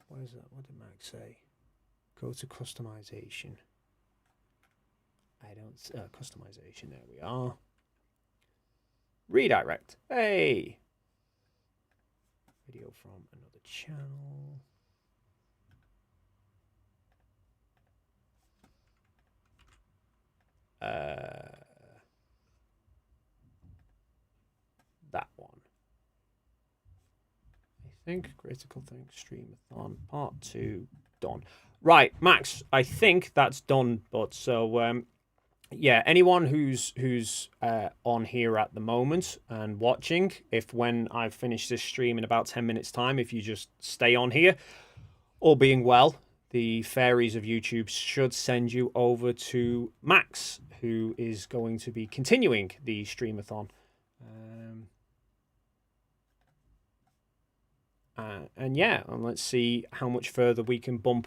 What is that? What did Max say? Go to customization. Customization. There we are. Redirect. Hey. Video from another channel. That one. I think Critical Things Stream-a-Thon Part 2 done. Right, Max, I think that's done. But so yeah, anyone who's on here at the moment and watching, if when I finish this stream in about 10 minutes time, if you just stay on here, all being well, the fairies of YouTube should send you over to Max, who is going to be continuing the Stream-a-Thon. And yeah, and let's see how much further we can bump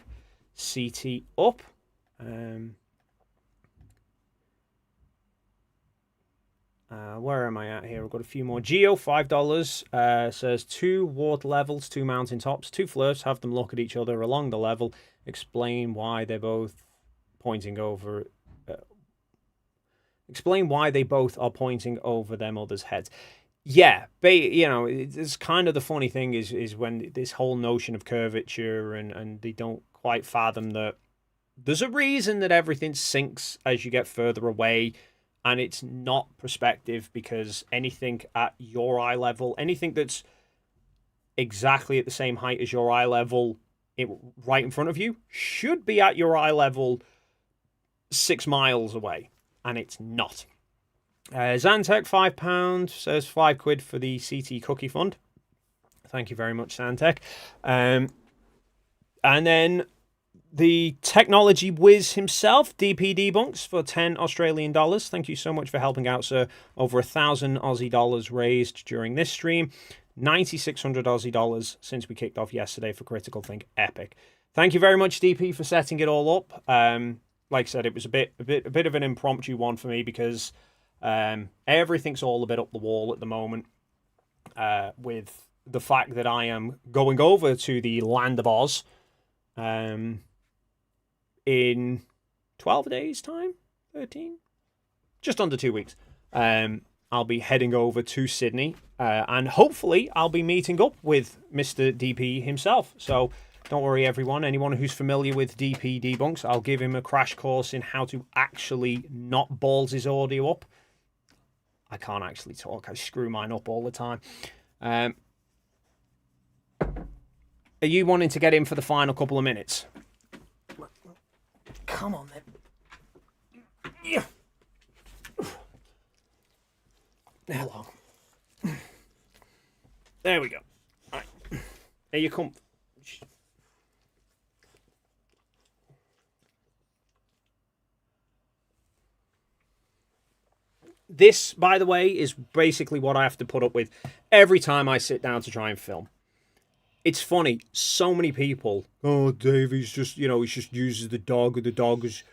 CT up. Where am I at here? I've got a few more. Geo, $5. Says 2 water levels, 2 mountaintops, 2 flirts. Have them look at each other along the level. Explain why they're both pointing over. Explain why they both are pointing over their mother's heads. Yeah, it's kind of the funny thing is when this whole notion of curvature and they don't quite fathom that there's a reason that everything sinks as you get further away, and it's not perspective, because anything at your eye level, anything that's exactly at the same height as your eye level right in front of you should be at your eye level 6 miles away, and it's not. Zantec, £5, says £5 for the CT Cookie Fund. Thank you very much, Zantec. And then the technology whiz himself, DP Debunks, for $10 Australian. Thank you so much for helping out, sir. Over 1,000 Aussie dollars raised during this stream. 9,600 Aussie dollars since we kicked off yesterday for Critical Think. Epic. Thank you very much, DP, for setting it all up. Like I said, it was a bit of an impromptu one for me, because everything's all a bit up the wall at the moment. with the fact that I am going over to the land of Oz in 12 days' time, 13, just under 2 weeks. I'll be heading over to Sydney, and hopefully I'll be meeting up with Mr. DP himself. So don't worry, everyone. Anyone who's familiar with DP Debunks, I'll give him a crash course in how to actually not balls his audio up. I can't actually talk. I screw mine up all the time. Are you wanting to get in for the final couple of minutes? Come on, then. Yeah. Hello. There we go. All right. Here you come. This, by the way, is basically what I have to put up with every time I sit down to try and film. It's funny. So many people, oh, Dave, he's just, he just uses the dog, or the dog is...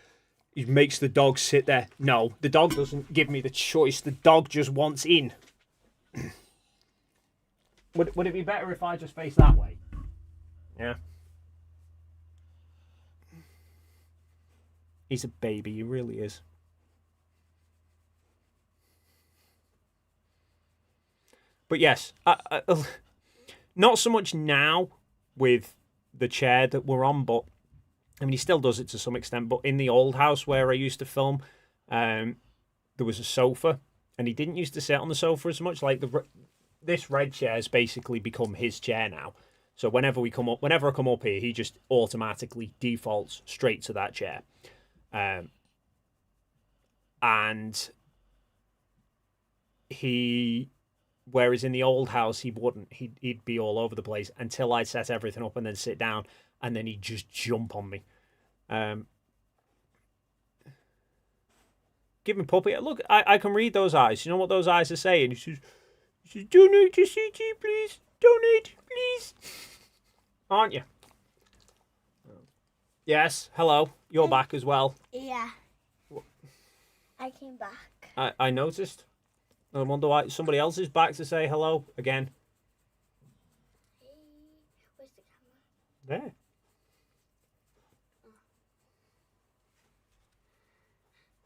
He makes the dog sit there. No, the dog doesn't give me the choice. The dog just wants in. Would it be better if I just face that way? Yeah. He's a baby. He really is. But yes, not so much now with the chair that we're on, but I mean, he still does it to some extent, but in the old house where I used to film, there was a sofa, and he didn't used to sit on the sofa as much. Like this red chair has basically become his chair now. So whenever I come up here, he just automatically defaults straight to that chair. And whereas in the old house, he wouldn't. He'd be all over the place until I'd set everything up and then sit down, and then he'd just jump on me. Give him puppy. Look, I can read those eyes. You know what those eyes are saying? He says, donate to CG, please. Donate, please. Aren't you? Yes, hello. You're back as well. Yeah. I came back. I noticed. I wonder why somebody else is back to say hello again. Hey, where's the camera? There.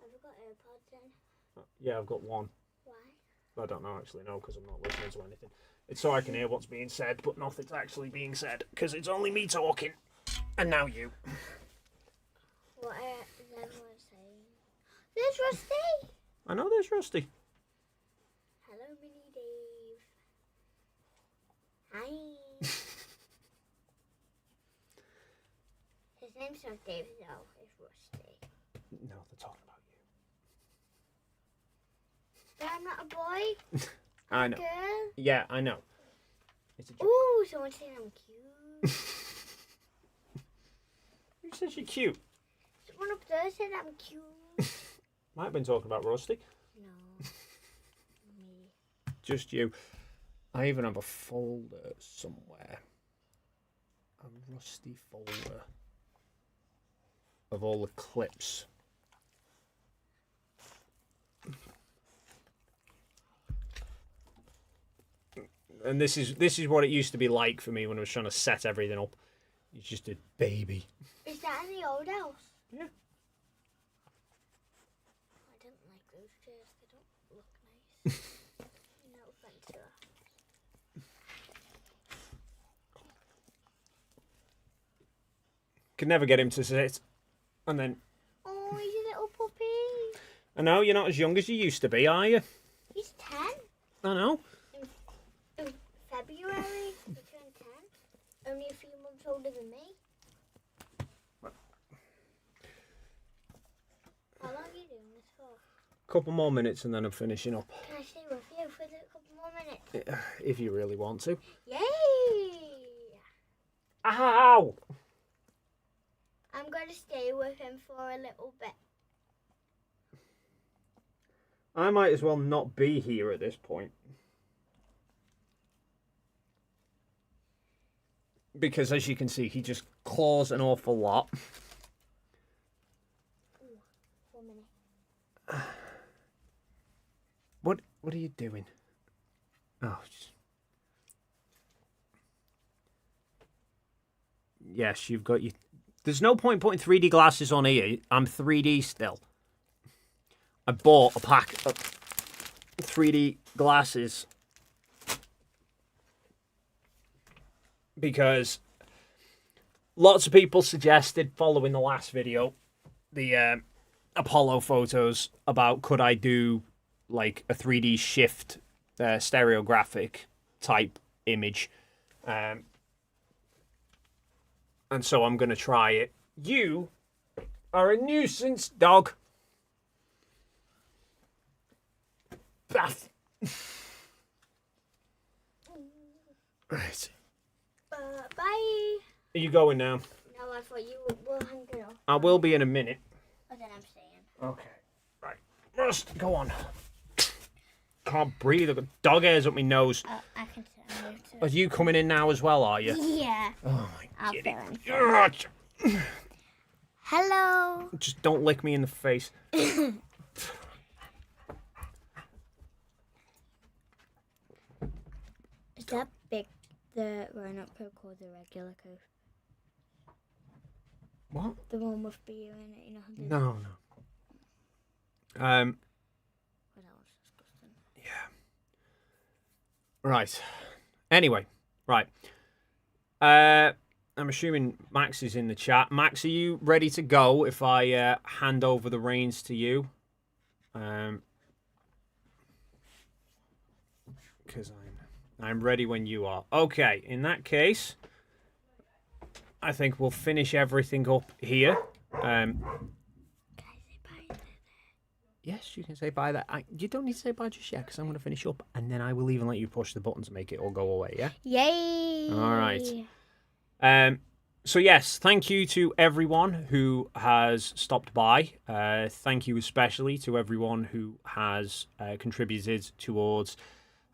Have you got AirPods in? Yeah, I've got one. Why? I don't know, actually, no, because I'm not listening to anything. It's so I can hear what's being said, but nothing's actually being said, because it's only me talking. And now you. What is everyone saying? There's Rusty! I know there's Rusty. Hello, Mini Dave. Hi. His name's not Dave, though. It's Rusty. No, they're talking about you. But I'm not a boy. I know. Girl. Yeah, I know. It's a joke. Ooh, someone said I'm cute. Who says you're cute? Someone up there said I'm cute. Might have been talking about Rusty. No. Me. Just you. I even have a folder somewhere. A Rusty folder. Of all the clips. And this is what it used to be like for me when I was trying to set everything up. It's just a baby. Is that in the old house? Yeah. I didn't like those chairs. They don't look nice. No offense to that. Could never get him to sit. And then... Oh, he's a little puppy. I know, you're not as young as you used to be, are you? He's 10. I know. In February, he turned 10. Only a few months older than me. How long are you doing this for? Couple more minutes and then I'm finishing up. Can I stay with you for a couple more minutes? If you really want to. Yay! Ow! I'm going to stay with him for a little bit. I might as well not be here at this point. Because as you can see, he just claws an awful lot. Ooh, 1 minute. What are you doing? Oh, just yes, you've got you. There's no point putting 3D glasses on here. I'm 3D still. I bought a pack of 3D glasses because lots of people suggested following the last video, the Apollo photos, about could I do like a 3D shift stereographic type image. And so I'm going to try it. You are a nuisance, dog. Bath. Right. Bye. Are you going now? No, I thought you were hungry. I will be in a minute. Oh, then I'm staying. Okay. Right. Rust, go on. Can't breathe. I've got dog hairs up my nose. I can tell you Are you coming in now as well, are you? Yeah. Oh, my I'll kitty. fill in. Hello. Just don't lick me in the face. Is that big, the grown-up Coke or the regular Coke? What? The one with beer in it, you know? No. Well, that was disgusting. Yeah. Right. Anyway, right. I'm assuming Max is in the chat. Max, are you ready to go if I hand over the reins to you? Because I'm ready when you are. Okay, in that case, I think we'll finish everything up here. Yes, you can say bye. You don't need to say bye just yet, because I'm going to finish up, and then I will even let you push the button to make it all go away, yeah? Yay! All right. So yes, thank you to everyone who has stopped by. Thank you especially to everyone who has contributed towards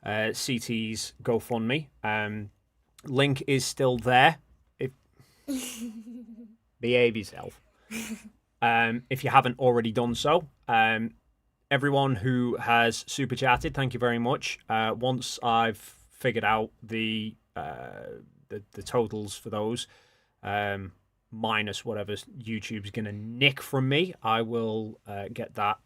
CT's GoFundMe. Link is still there. Behave yourself. If you haven't already done so. Everyone who has super chatted, thank you very much. Once I've figured out the totals for those, minus whatever YouTube's gonna nick from me, I will get that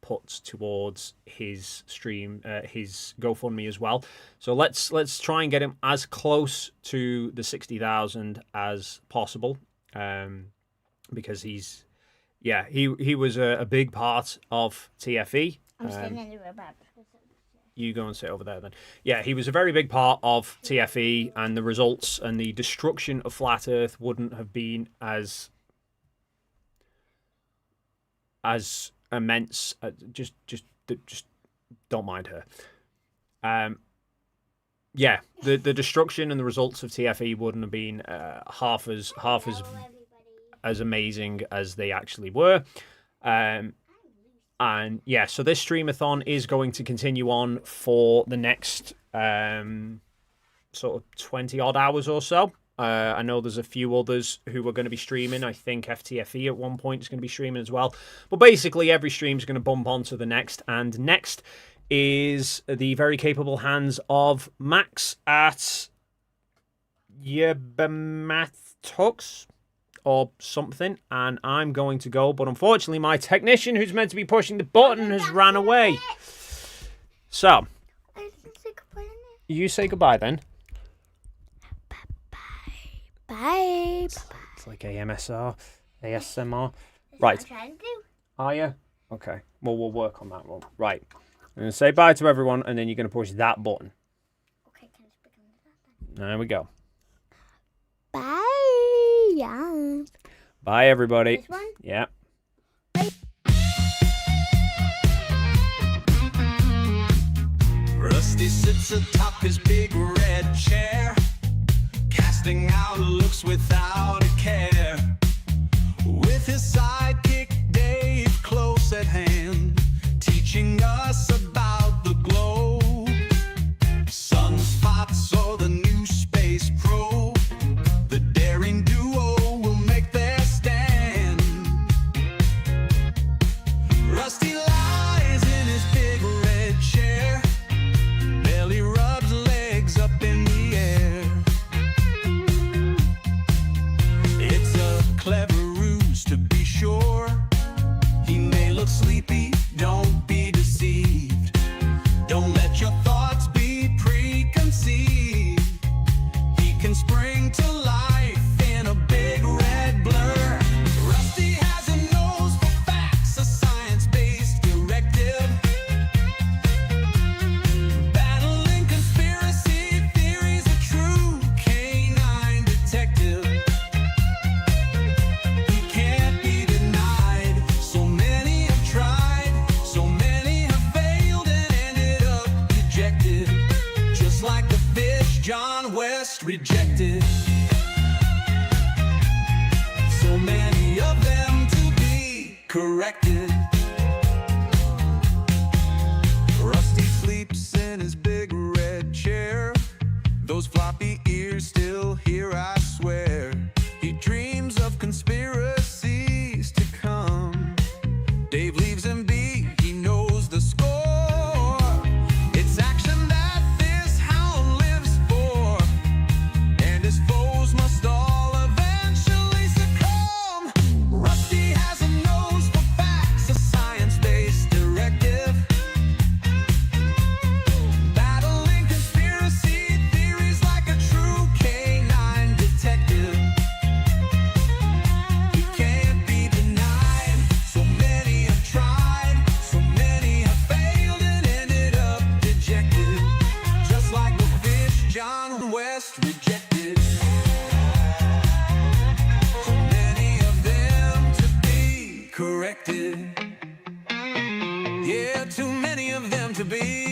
put towards his stream, his GoFundMe as well. So let's try and get him as close to the 60,000 as possible, because he was a big part of TFE. I'm staying in the robot. You go and sit over there then. Yeah, he was a very big part of TFE, and the results and the destruction of Flat Earth wouldn't have been as immense. Just don't mind her. Yeah, the destruction and the results of TFE wouldn't have been half as amazing as they actually were. And yeah, so this Stream-a-Thon is going to continue on for the next sort of 20 odd hours or so. I know there's a few others who are going to be streaming. I think FTFE at one point is going to be streaming as well. But basically, every stream is going to bump onto the next. And next is the very capable hands of Max at Yebematux or something. And I'm going to go. But unfortunately, my technician who's meant to be pushing the button has ran away. So, I didn't say goodbye. You say goodbye then. Bye. It's like ASMR. Right. What I'm trying to do. Are you? Okay. Well, we'll work on that one. Right. I'm going to say bye to everyone, and then you're going to push that button. Okay, can I speak on that then? There we go. Bye. Yeah. Bye, everybody. This one? Yeah. Rusty sits atop his big red chair, casting out looks without a care. With his sidekick Dave close at hand, teaching us about the globe. Sunspots or the new space probe, the daring duo will make their stand. Rusty lies in his big red chair, belly rubs legs up in the air. sleepy, don't be deceived. Don't let your thoughts be preconceived. He can spring to life in a big red blur. Rusty has a nose for facts, a science-based directive. Battling conspiracy theories, a true canine detective. He can't be denied. So many have tried, so many have failed and ended up dejected. Just like the fish John West rejected. So many of them to be corrected. Rusty sleeps in his big red chair. Those floppy ears still hear, I swear. He dreams of conspiracies to come. Dave leaves him be, he knows the score. It's action that this hound lives for, and his foes must all eventually succumb. Rusty has a nose for facts, a science-based directive. Battling conspiracy theories like a true canine detective. He can't be denied. So many have tried, so many have failed and ended up dejected. Just like the fish John West rejected. So many of them to be corrected. Yeah, too many of them to be